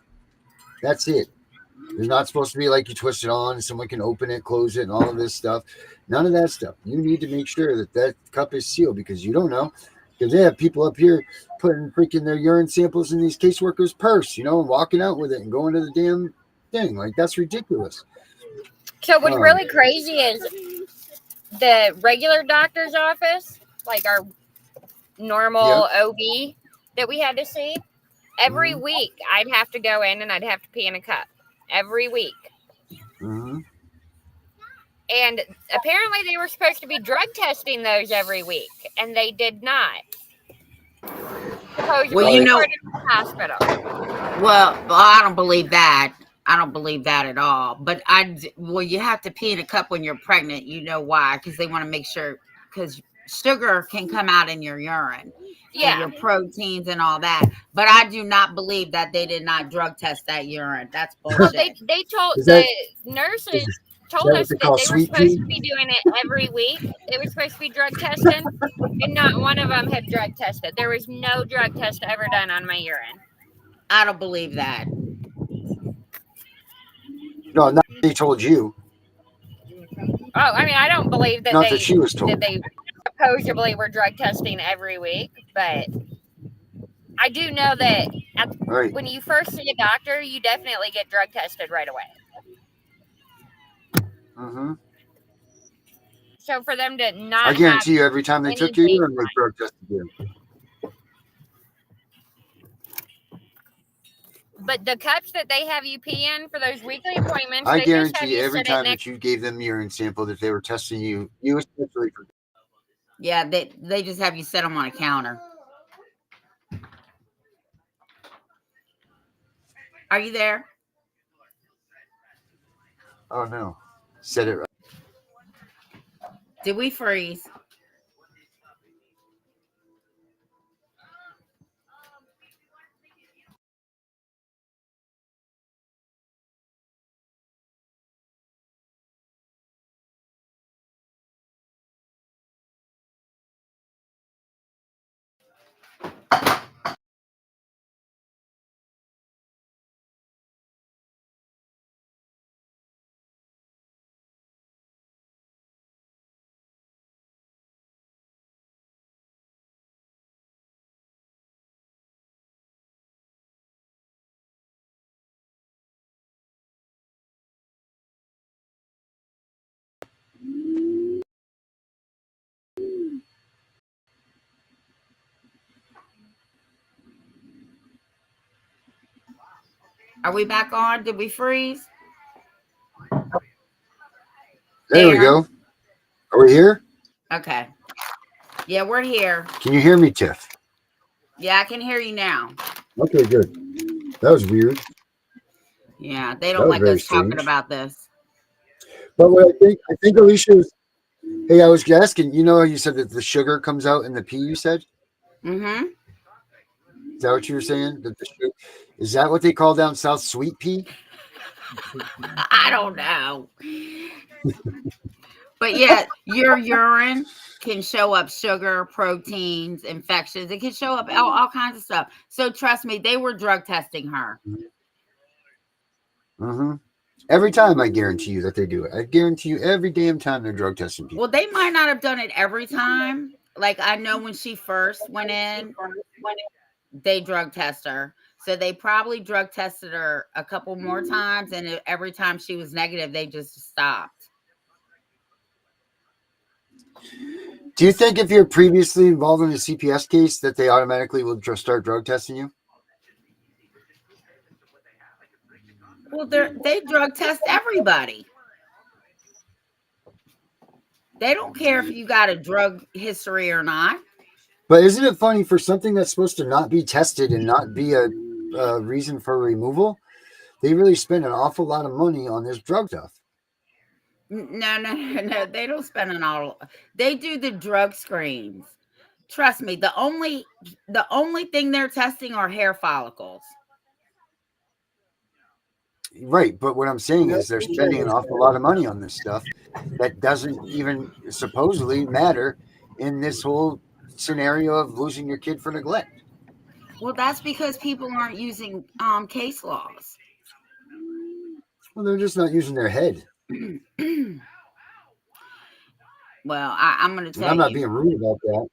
That's it. There's not supposed to be like you twist it on and someone can open it, close it, and all of this stuff. None of that stuff. You need to make sure that that cup is sealed, because you don't know. Because they have people up here putting freaking their urine samples in these caseworkers' purse, and walking out with it and going to the damn thing. Like, that's ridiculous. So what's really crazy is the regular doctor's office, like our normal OB that we had to see, every week I'd have to go in and I'd have to pee in a cup. Every week. Mm-hmm. And apparently they were supposed to be drug testing those every week, and they did not. Supposedly Well, in the hospital. Well, I don't believe that. I don't believe that at all. But you have to pee in a cup when you're pregnant. You know why? Because they want to make sure, because sugar can come out in your urine. Yeah. And your proteins and all that. But I do not believe that they did not drug test that urine. That's bullshit. Well, they told the nurses told us what they that call they were sweet supposed pea? to be doing it every week. They were supposed to be drug testing, and not one of them had drug tested. There was no drug test ever done on my urine. I don't believe that. No, not they told you. Oh, I mean, I don't believe that Not that she was told. they supposedly were drug testing every week, but I do know that Right. when you first see a doctor, you definitely get drug tested right away. Mm-hmm. So for them to not I have guarantee you, every time they any took your urine, they baseline, drug tested you. but the cups that they have you pee in for those weekly appointments, I they just have guarantee you every sit it time next. that you gave them urine sample that they were testing you especially for. Yeah, they just have you set them on a counter. Are you there? Oh no, said it right. Did we freeze? Are we back on? Did we freeze? There we go. Are we here? Okay. Yeah, we're here. Can you hear me, Tiff? Yeah, I can hear you now. Okay, good. That was weird. Yeah, they That don't was like very us talking strange. about this. But what I think Alicia was. Hey, I was asking. You know how you said that the sugar comes out in the pee? You said. Mm-hmm. Is that what you were saying? That the sugar, is that what they call down south sweet pea? I don't know. But yeah, your urine can show up sugar, proteins, infections. It can show up all kinds of stuff. So trust me, they were drug testing her. Mm-hmm. Every time, I guarantee you that they do it. I guarantee you every damn time they're drug testing people. Well, they might not have done it every time. Like I know when she first went in, they drug test her. So they probably drug tested her a couple more times, and every time she was negative, they just stopped. Do you think if you're previously involved in a CPS case that they automatically will just start drug testing you? Well, they drug test everybody. They don't care if you got a drug history or not. But isn't it funny for something that's supposed to not be tested and not be a reason for removal? They really spend an awful lot of money on this drug stuff. No. They don't spend an all. They do the drug screens. Trust me. The only thing they're testing are hair follicles. Right, but what I'm saying is they're spending an awful lot of money on this stuff that doesn't even supposedly matter in this whole scenario of losing your kid for neglect. Well, that's because people aren't using case laws. Well, they're just not using their head. Well, I'm going to tell I'm not you. being rude about that.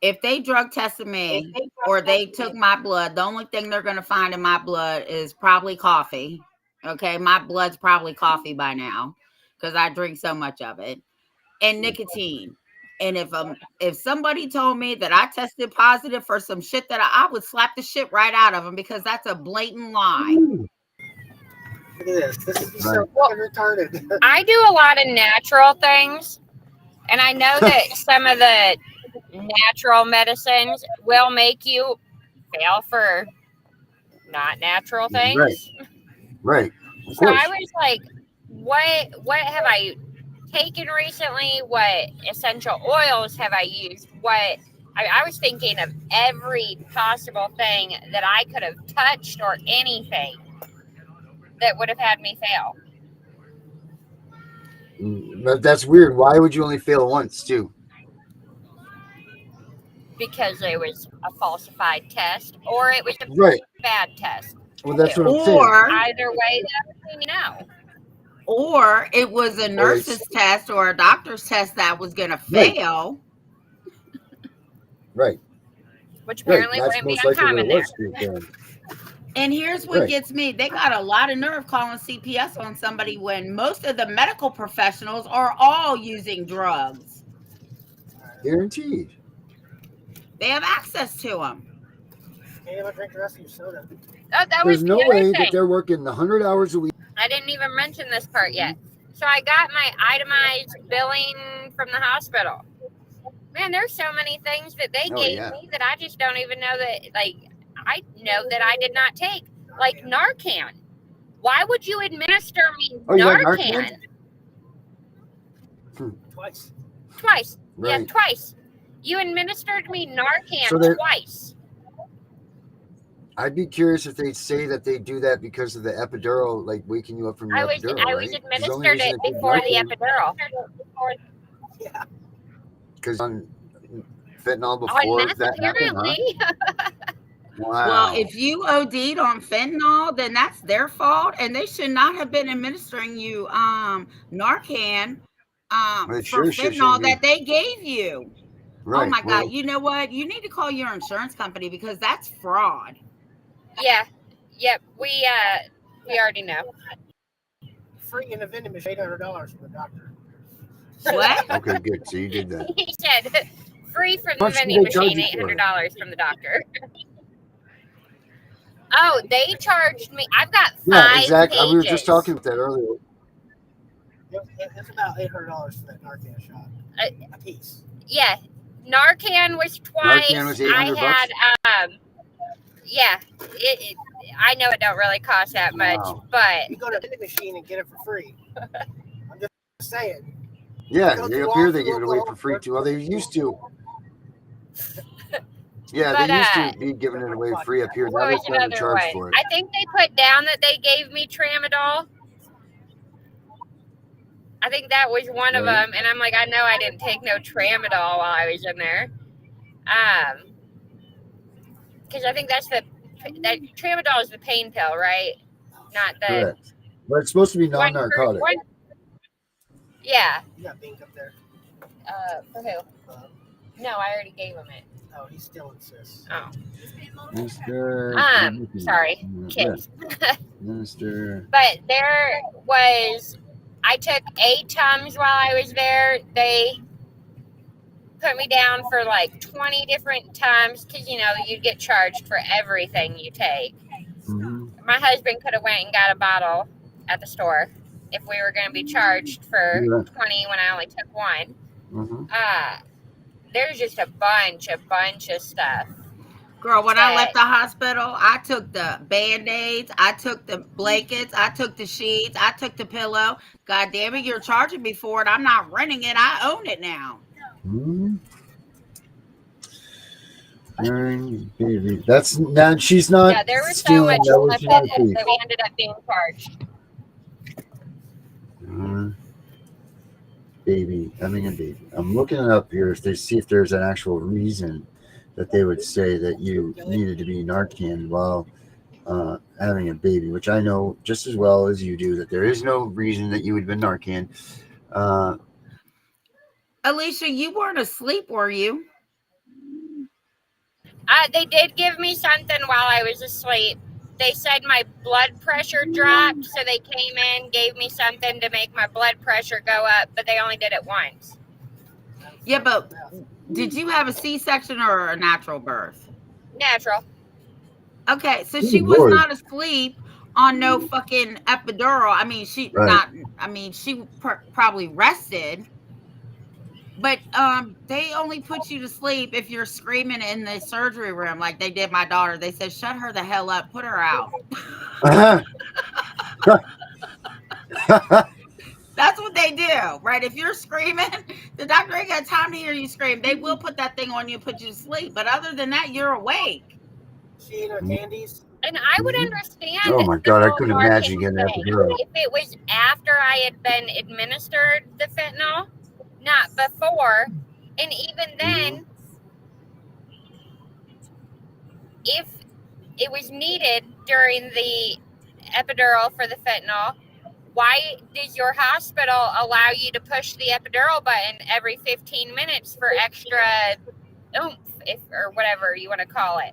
If they drug tested me or they took my blood, the only thing they're going to find in my blood is probably coffee. Okay, my blood's probably coffee by now because I drink so much of it, and nicotine. And if somebody told me that I tested positive for some shit that I would slap the shit right out of them because that's a blatant lie. Look at this. This is so fucking retarded. I do a lot of natural things, and I know that some of the natural medicines will make you fail for not natural things. Right. So I was like, what have I taken recently? What essential oils have I used? I was thinking of every possible thing that I could have touched or anything that would have had me fail. That's weird. Why would you only fail once too? Because it was a falsified test or it was a Right. bad test. Well, that's what I'm saying. Or Either way, you know. or it was a nurse's test or a doctor's test that was going to fail. Right. Which apparently That's wouldn't be most likely what uncommon it there. was. And here's what Right. gets me. They got a lot of nerve calling CPS on somebody when most of the medical professionals are all using drugs. Guaranteed. They have access to them. Hey, I'm gonna drink the rest of your soda. Oh, that There's was no the other way thing. that they're working 100 hours a week. I didn't even mention this part yet. So I got my itemized billing from the hospital. Man, there's so many things that they gave me that I just don't even know that, like, I know that I did not take. Like Narcan. Why would you administer me Narcan? Twice. Twice. Right. Yeah, twice. You administered me Narcan twice. I'd be curious if they'd say that they do that because of the epidural, like waking you up from your epidural. I was administered it before the epidural. Yeah. Because on fentanyl before that happened, huh? Wow. Well, if you OD'd on fentanyl, then that's their fault, and they should not have been administering you Narcan for fentanyl that they gave you. Right. Oh my God! You know what? You need to call your insurance company because that's fraud. Yeah. Yep. We already know. Free in a vending machine, $800 from the doctor. What? Okay, good. So you did that. He said free from the vending machine, $800 from the doctor. Oh, they charged me. I've got 5 exactly. pages. We were just talking about that earlier. It's about $800 for that Narcan shot. A piece. Yeah. Narcan was twice. Narcan was $800. I had, yeah. I know it don't really cost that much, but you go to the vending machine and get it for free. I'm just saying. Yeah, up here they give it away for free too. Well, they used to. Yeah, they used to be giving it away free up here. Now they're starting to charge for it. I think they put down that they gave me tramadol. I think that was one of them, and I'm like, I know I didn't take no tramadol while I was in there, because I think that tramadol is the pain pill, right? Not the. Correct. But it's supposed to be non-narcotic. Yeah. You got Bink up there. For who? No, I already gave him it. Oh, he still insists. Oh. Mr. Sorry, kids. Mr. But there was. I took 8 Tums while I was there. They put me down for like 20 different Tums because, you know, you get charged for everything you take. Mm-hmm. My husband could have went and got a bottle at the store if we were going to be charged for 20 when I only took 1. Mm-hmm. There's just a bunch of stuff. Girl, when I left the hospital, I took the Band-Aids, I took the blankets, I took the sheets, I took the pillow. God damn it, you're charging me for it. I'm not renting it. I own it now. Mm-hmm. Baby. That's now she's not. Yeah, there was stealing, so much stuff that we ended up being charged. Baby. I'm looking it up here to see if there's an actual reason that they would say that you needed to be Narcan while having a baby, which I know just as well as you do that there is no reason that you would have been Narcan. Alicia, you weren't asleep, were you? They did give me something while I was asleep. They said my blood pressure dropped, so they came in, gave me something to make my blood pressure go up, but they only did it once. Yeah, but did you have a C-section or a natural birth? Natural. Okay, so she was not asleep on no fucking epidural. I mean, she probably rested. But they only put you to sleep if you're screaming in the surgery room like they did my daughter. They said, shut her the hell up, put her out. That's what they do, right? If you're screaming, the doctor ain't got time to hear you scream. They will put that thing on you and put you to sleep. But other than that, you're awake. She ate her candies. And I would understand. Oh my the God, I whole couldn't Narcan imagine getting an thing epidural. if it was after I had been administered the fentanyl, not before. And even then, if it was needed during the epidural for the fentanyl, why does your hospital allow you to push the epidural button every 15 minutes for extra oomph, or whatever you want to call it?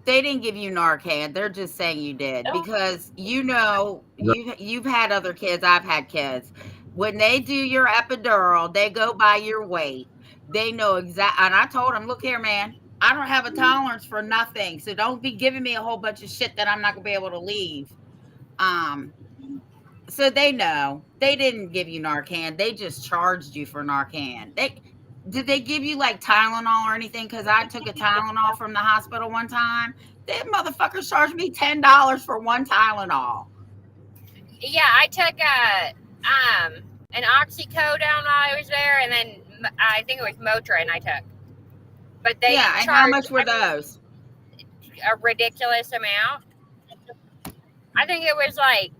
They didn't give you Narcan. They're just saying you did because you've had other kids. I've had kids. When they do your epidural, they go by your weight. They know exactly. And I told them, look here, man, I don't have a tolerance for nothing. So don't be giving me a whole bunch of shit that I'm not gonna be able to leave. So they know. They didn't give you Narcan. They just charged you for Narcan. Did they give you like Tylenol or anything? Because I took a Tylenol from the hospital one time. They motherfuckers charged me $10 for one Tylenol. Yeah, I took an oxycodone while I was there, and then I think it was Motrin I took. But they Yeah, and how much were those? A ridiculous amount. I think it was like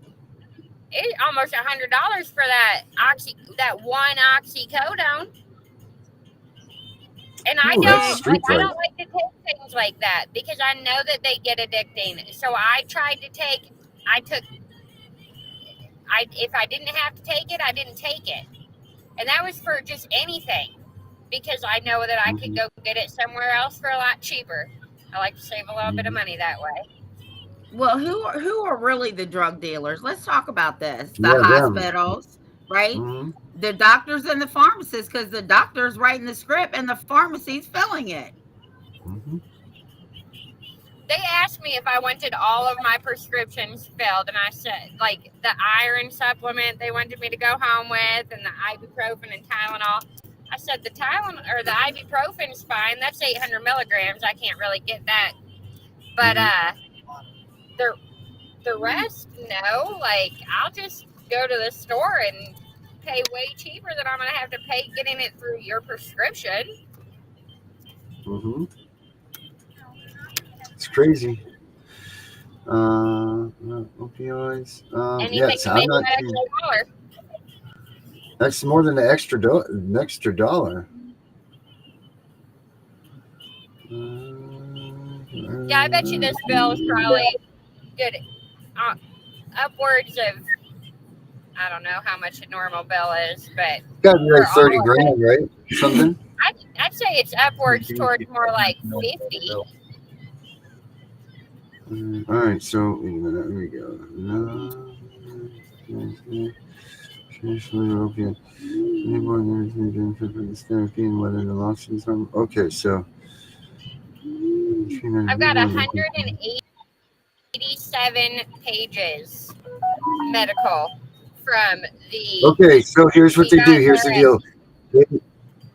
almost $100 for that one oxycodone. And I don't like to take things like that because I know that they get addicting. So if I didn't have to take it, I didn't take it. And that was for just anything because I know that I could go get it somewhere else for a lot cheaper. I like to save a little bit of money that way. Well, who are really the drug dealers? Let's talk about this. The hospitals, right? The doctors and the pharmacists, because the doctor's writing the script and the pharmacy's filling it. They asked me if I wanted all of my prescriptions filled, and I said, like, the iron supplement they wanted me to go home with, and the ibuprofen and Tylenol. I said the Tylenol or the ibuprofen's fine. That's 800 milligrams. I can't really get that. But the rest, no. Like, I'll just go to the store and pay way cheaper than I'm going to have to pay getting it through your prescription. It's crazy. Opioids. Anything to make that extra dollar. That's more than the extra dollar. Yeah, I bet you this bill is probably good. Upwards of, I don't know how much a normal bill is, but gotta be like 30 grand, right? Something. I'd say it's upwards towards more like 50. All right, so there we go. Okay, so I've got 187 pages medical from the. Okay, so here's what they do. Here's the deal.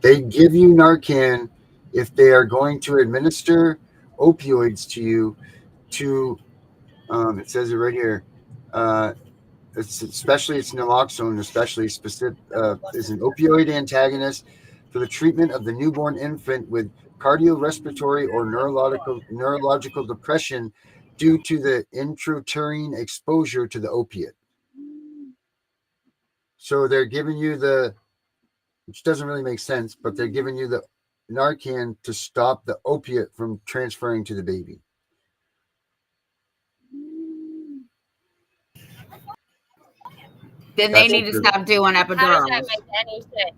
They give you Narcan if they are going to administer opioids to you. It says it right here. It's naloxone, especially specific is an opioid antagonist for the treatment of the newborn infant with cardiorespiratory or neurological depression due to the intrauterine exposure to the opiate. So they're giving you which doesn't really make sense, but they're giving you the Narcan to stop the opiate from transferring to the baby. Then they need to stop doing epidurals. How does that make any sense?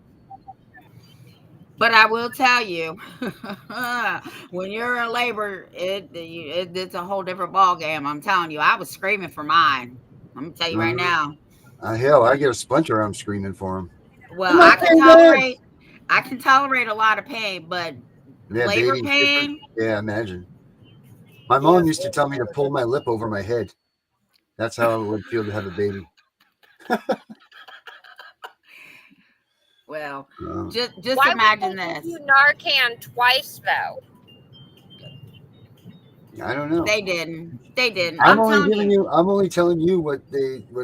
But I will tell you, when you're in labor, it's a whole different ball game. I'm telling you, I was screaming for mine. I'm gonna tell you right now. Hell, I get a splinter. I'm screaming for him. Well, I can tolerate a lot of pain, but labor pain. Yeah, imagine. My mom used to tell me to pull my lip over my head. That's how it would feel to have a baby. Well, just Why imagine would they this. give you Narcan twice though? I don't know. They didn't. I'm only telling you what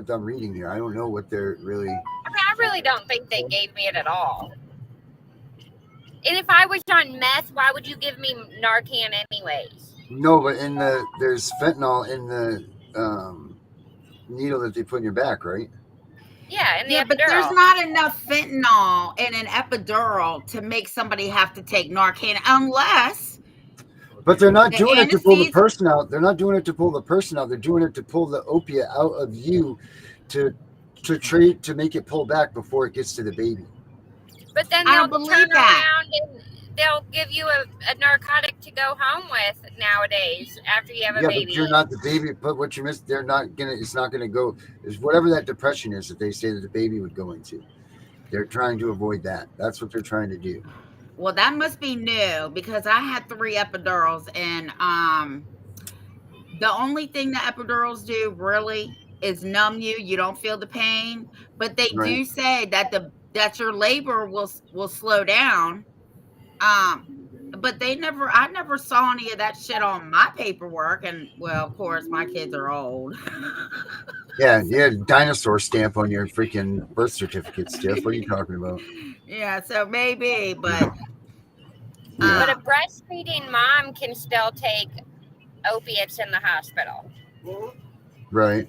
I'm reading here. I don't know what they're really. I mean, I really don't think they gave me it at all. And if I was on meth, why would you give me Narcan anyways? No, but there's fentanyl in the needle that they put in your back, right? Yeah, in the Yeah, but there's epidural. not enough fentanyl in an epidural to make somebody have to take Narcan unless But they're not the doing it to pull the anesthesia. person out. They're not doing it to pull the person out. They're doing it to pull the opiate out of you to treat to make it pull back before it gets to the baby. But then I they'll don't turn believe that. around and they'll give you a narcotic to go home with nowadays after you have a Yeah, baby. but you're not the baby. But what you missed, they're not gonna. It's not gonna go. Is whatever that depression is that they say that the baby would go into. They're trying to avoid that. That's what they're trying to do. Well, that must be new because I had 3 epidurals, and the only thing that epidurals do really is numb you. You don't feel the pain, but they Right. do say that your labor will slow down. But I never saw any of that shit on my paperwork. And well, of course, my kids are old. Yeah, you had a dinosaur stamp on your freaking birth certificate, Tiff. What are you talking about? Yeah, so maybe, but Yeah. But a breastfeeding mom can still take opiates in the hospital. Right.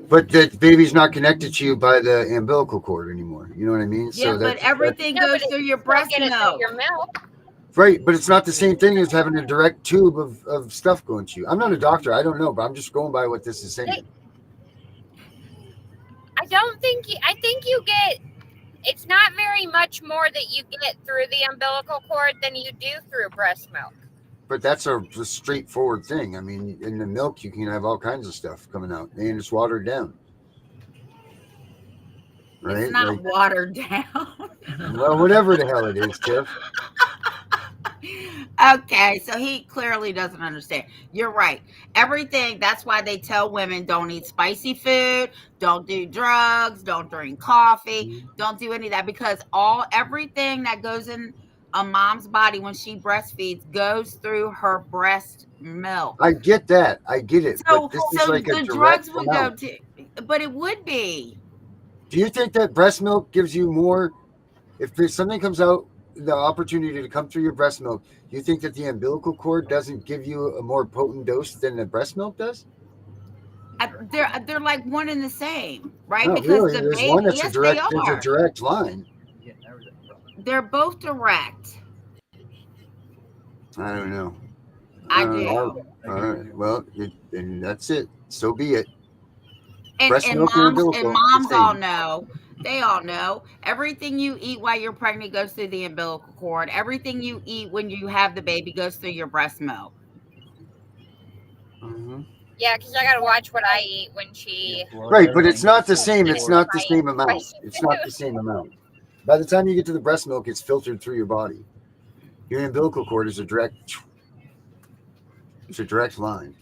But the baby's not connected to you by the umbilical cord anymore. You know what I mean? yeah, So but everything No, goes but through you your still breast get it through milk. your milk. right, but it's not the same thing as having a direct tube of stuff going to you. I'm not a doctor. I don't know, but I'm just going by what this is saying. I think you get, it's not very much more that you get through the umbilical cord than you do through breast milk. But that's a straightforward thing. I mean, in the milk, you can have all kinds of stuff coming out, and it's watered down. Right? It's not watered down. Well, whatever the hell it is, Tiff. Okay, so he clearly doesn't understand. You're right. Everything, that's why they tell women don't eat spicy food, don't do drugs, don't drink coffee, don't do any of that, because everything that goes in a mom's body when she breastfeeds goes through her breast milk. I get that. I get it. So, but this is like a the direct drugs would amount. go to, but it would be. Do you think that breast milk gives you more? If there's something comes out, the opportunity to come through your breast milk, do you think that the umbilical cord doesn't give you a more potent dose than the breast milk does? They're like one and the same, right? No, Because really. the There's baby, one that's yes, there's they a are. direct line. They're both direct. I don't know. I do. All right. Well, and that's it. So be it. And Breast milk and umbilical, moms the all same. know. They all know. Everything you eat while you're pregnant goes through the umbilical cord. Everything you eat when you have the baby goes through your breast milk. Mm-hmm. Yeah, because I got to watch what I eat when she. Right, but it's not the same. It's not the Right. same amount. It's not the same amount. By the time you get to the breast milk, it's filtered through your body. Your umbilical cord is a direct line.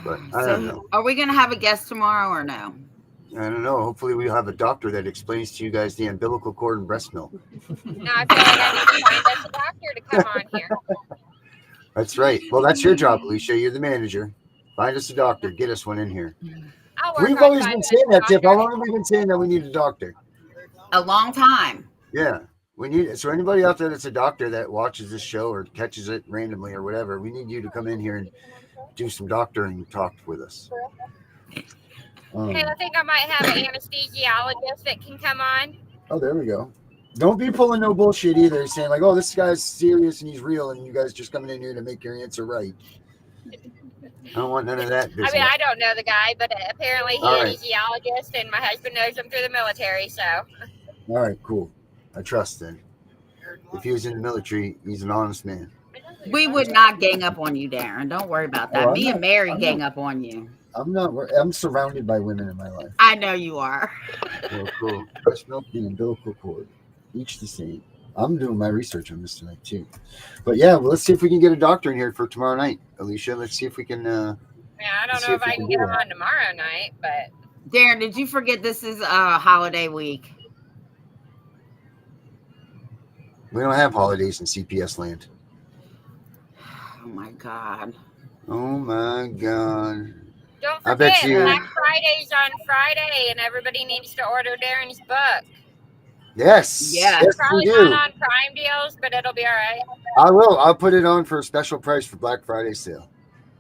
But I don't know. Are we going to have a guest tomorrow or no? I don't know. Hopefully, we'll have a doctor that explains to you guys the umbilical cord and breast milk. No, I feel like I need to find us a doctor to come on here. That's right. Well, that's your job, Alicia. You're the manager. Find us a doctor. Get us one in here. I'll work We've on always finding been us saying a that, Tiff. How doctor. long have we been saying that we need a doctor? A long time. Yeah. We need. So anybody out there that's a doctor that watches this show or catches it randomly or whatever, we need you to come in here and do some doctoring talk with us. Hey, I think I might have an anesthesiologist that can come on. Oh, there we go. Don't be pulling no bullshit either, saying like, "Oh, this guy's serious and he's real," and you guys just coming in here to make your answer right. I don't want none of that business. I mean, I don't know the guy, but apparently he's All an right. anesthesiologist, and my husband knows him through the military, so. All right, cool. I trust then. If he was in the military, he's an honest man. We would not gang up on you, Darren. Don't worry about that. Oh, Me and Mary gang up on you. I'm not. I'm surrounded by women in my life. I know you are. Well, cool. Breast milk and umbilical cord, each the same. I'm doing my research on this tonight too. But yeah, well, let's see if we can get a doctor in here for tomorrow night, Alicia. Let's see if we can. Yeah, I don't See know if if we I can can do get him that. on tomorrow night, but Darren, did you forget this is a holiday week? We don't have holidays in CPS land. Oh my God. Oh my God. don't I bet forget, you- Black Friday's on Friday, and everybody needs to order Darren's book. Yes. Yes. Yes, we Probably do. not on Prime deals, but it'll be all right. I will. I'll put it on for a special price for Black Friday sale.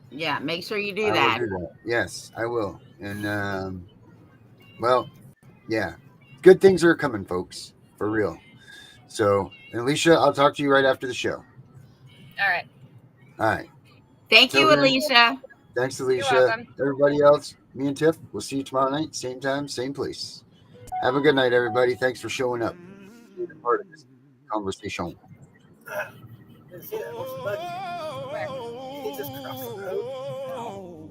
Yeah, make sure you do I will that. do that. Yes, I will. And well, yeah, good things are coming, folks, for real. So, Alicia, I'll talk to you right after the show. All right. All right. Thank Till you, then, Alicia. thanks, You're Alicia. welcome. Everybody else, me and Tiff, we'll see you tomorrow night, same time, same place. Have a good night, everybody. Thanks for showing up, being a part of this conversation. Didn't see that. What's the buggy? He just crossed the road.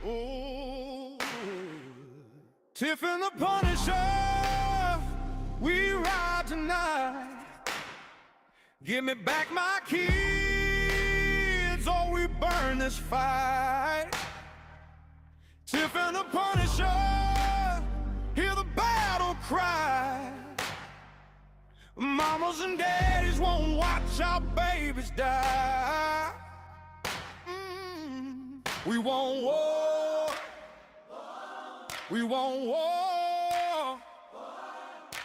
Ooh. Tiff and the Punisher, we ride tonight. Give me back my kids, or we burn this fight. Tiff and the Punisher, hear the battle cry. Mamas and daddies won't watch our babies die. We want war. We want war.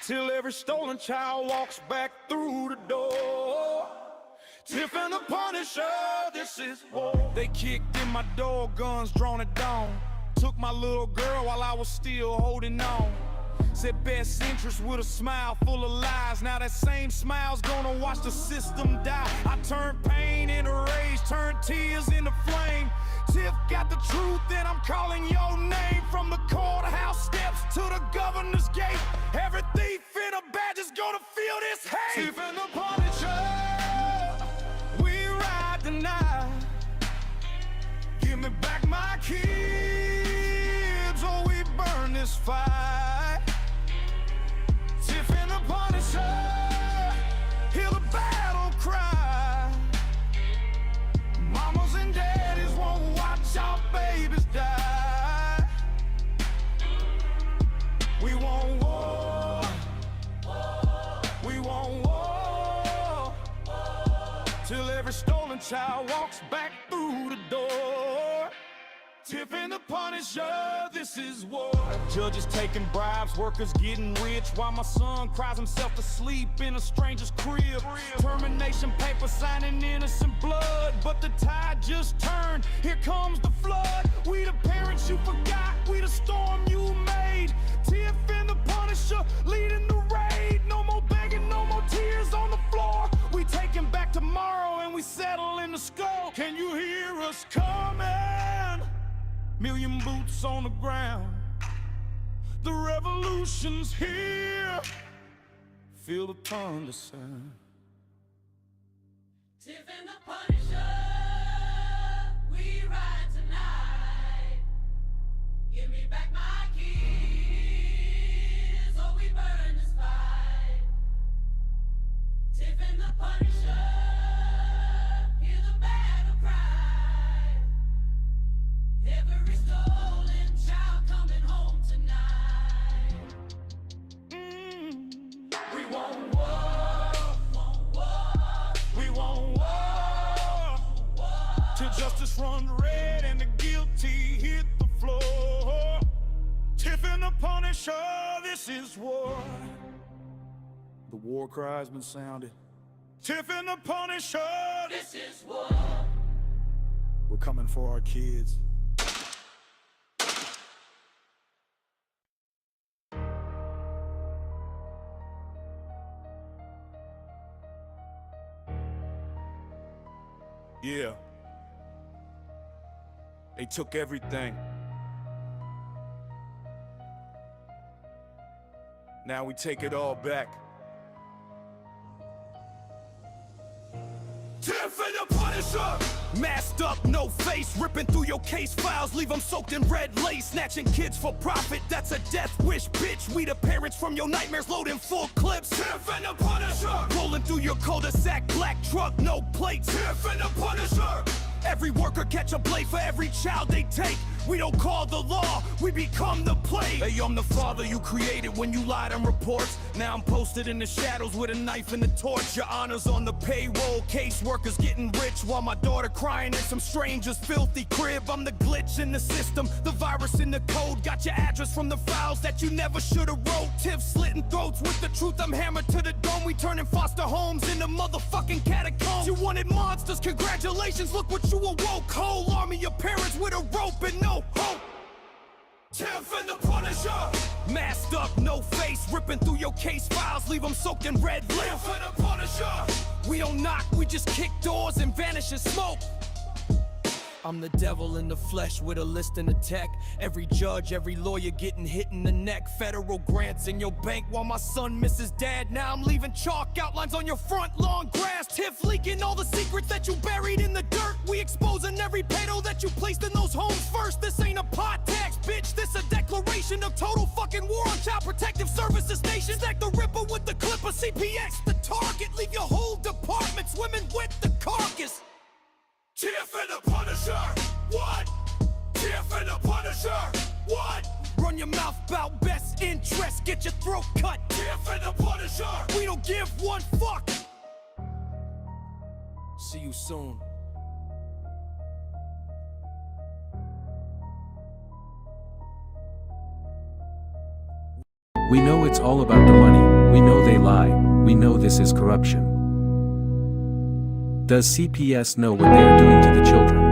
Till every stolen child walks back through the door. Tiff and the Punisher, this is war. They kicked in my door, guns drawn at dawn. Took my little girl while I was still holding on. Said best interest with a smile full of lies. Now that same smile's gonna watch the system die. I turned pain into rage, turned tears into flame. Tiff got the truth and I'm calling your name. From the courthouse steps to the governor's gate. Every thief in a badge is gonna feel this hate. Tiff and the Punisher, we ride tonight. Give me back my kids, or we burn this fight. Tiff and the Punisher, hear the battle cry. Mamas and daddies won't watch our babies die. We want war. We want war. Till every stolen child walks back through the door. Tiff and the Punisher, this is war. Judges taking bribes, workers getting rich, while my son cries himself to sleep in a stranger's crib. Termination paper signing innocent blood, but the tide just turned. Here comes the flood. We the parents you forgot, we the storm you made. Tiff and the Punisher leading the raid. No more begging, no more tears on the floor. We taking back tomorrow and we settle in the skull. Can you hear us coming? Million boots on the ground. The revolution's here. Feel the thunder sound. Tiff and the Punisher, we ride tonight. Give me back my kids, or we burn this fight. Tiff and the Punisher, hear the battle cry. Every stolen child coming home tonight. We want war. We want war. Till justice runs red and the guilty hit the floor. Tiff and the Punisher, this is war. The war cry's been sounded. Tiff and the Punisher, This is war. we're coming for our kids. Yeah. They took everything. Now we take it all back. Tiff and the Punisher! Masked up, no face, ripping through your case files, leave them soaked in red lace, snatching kids for profit, that's a death wish, bitch. We the parents from your nightmares, loading full clips. Tiff and the Punisher! Rolling through your cul-de-sac, black truck, no plates. Tiff and the Punisher! Every worker catch a blade for every child they take. We don't call the law, we become the plague. Hey, I'm the father you created when you lied on reports. Now I'm posted in the shadows with a knife and a torch. Your honor's on the payroll, caseworkers getting rich, while my daughter crying in some stranger's filthy crib. I'm the glitch in the system, the virus in the code. Got your address from the files that you never should've wrote. Tiff slitting throats with the truth, I'm hammered to the dome. We turning foster homes into motherfucking catacombs. You wanted monsters, congratulations, look what you awoke. Whole army of parents with a rope and no hope. Tiff and the Punisher, masked up, no face, ripping through your case files, leave them soaked in red lip. Tiff and the Punisher, we don't knock, we just kick doors and vanish in smoke. I'm the devil in the flesh with a list and a tech. Every judge, every lawyer getting hit in the neck. Federal grants in your bank while my son misses dad. Now I'm leaving chalk outlines on your front lawn grass. Tiff leaking all the secrets that you buried in the dirt. We exposing every pedo that you placed in those homes first. This ain't a pot tax, bitch. This a declaration of total fucking war on Child Protective Services nation. Stack the Ripper with the Clipper, CPX the target. Leave your whole department swimming with the carcass. Tiff and the Punisher, what? Tiff and the Punisher, what? Run your mouth about best interest, get your throat cut. Tiff and the Punisher, we don't give one fuck. See you soon. We know it's all about the money, we know they lie, we know this is corruption. Does CPS know what they are doing to the children?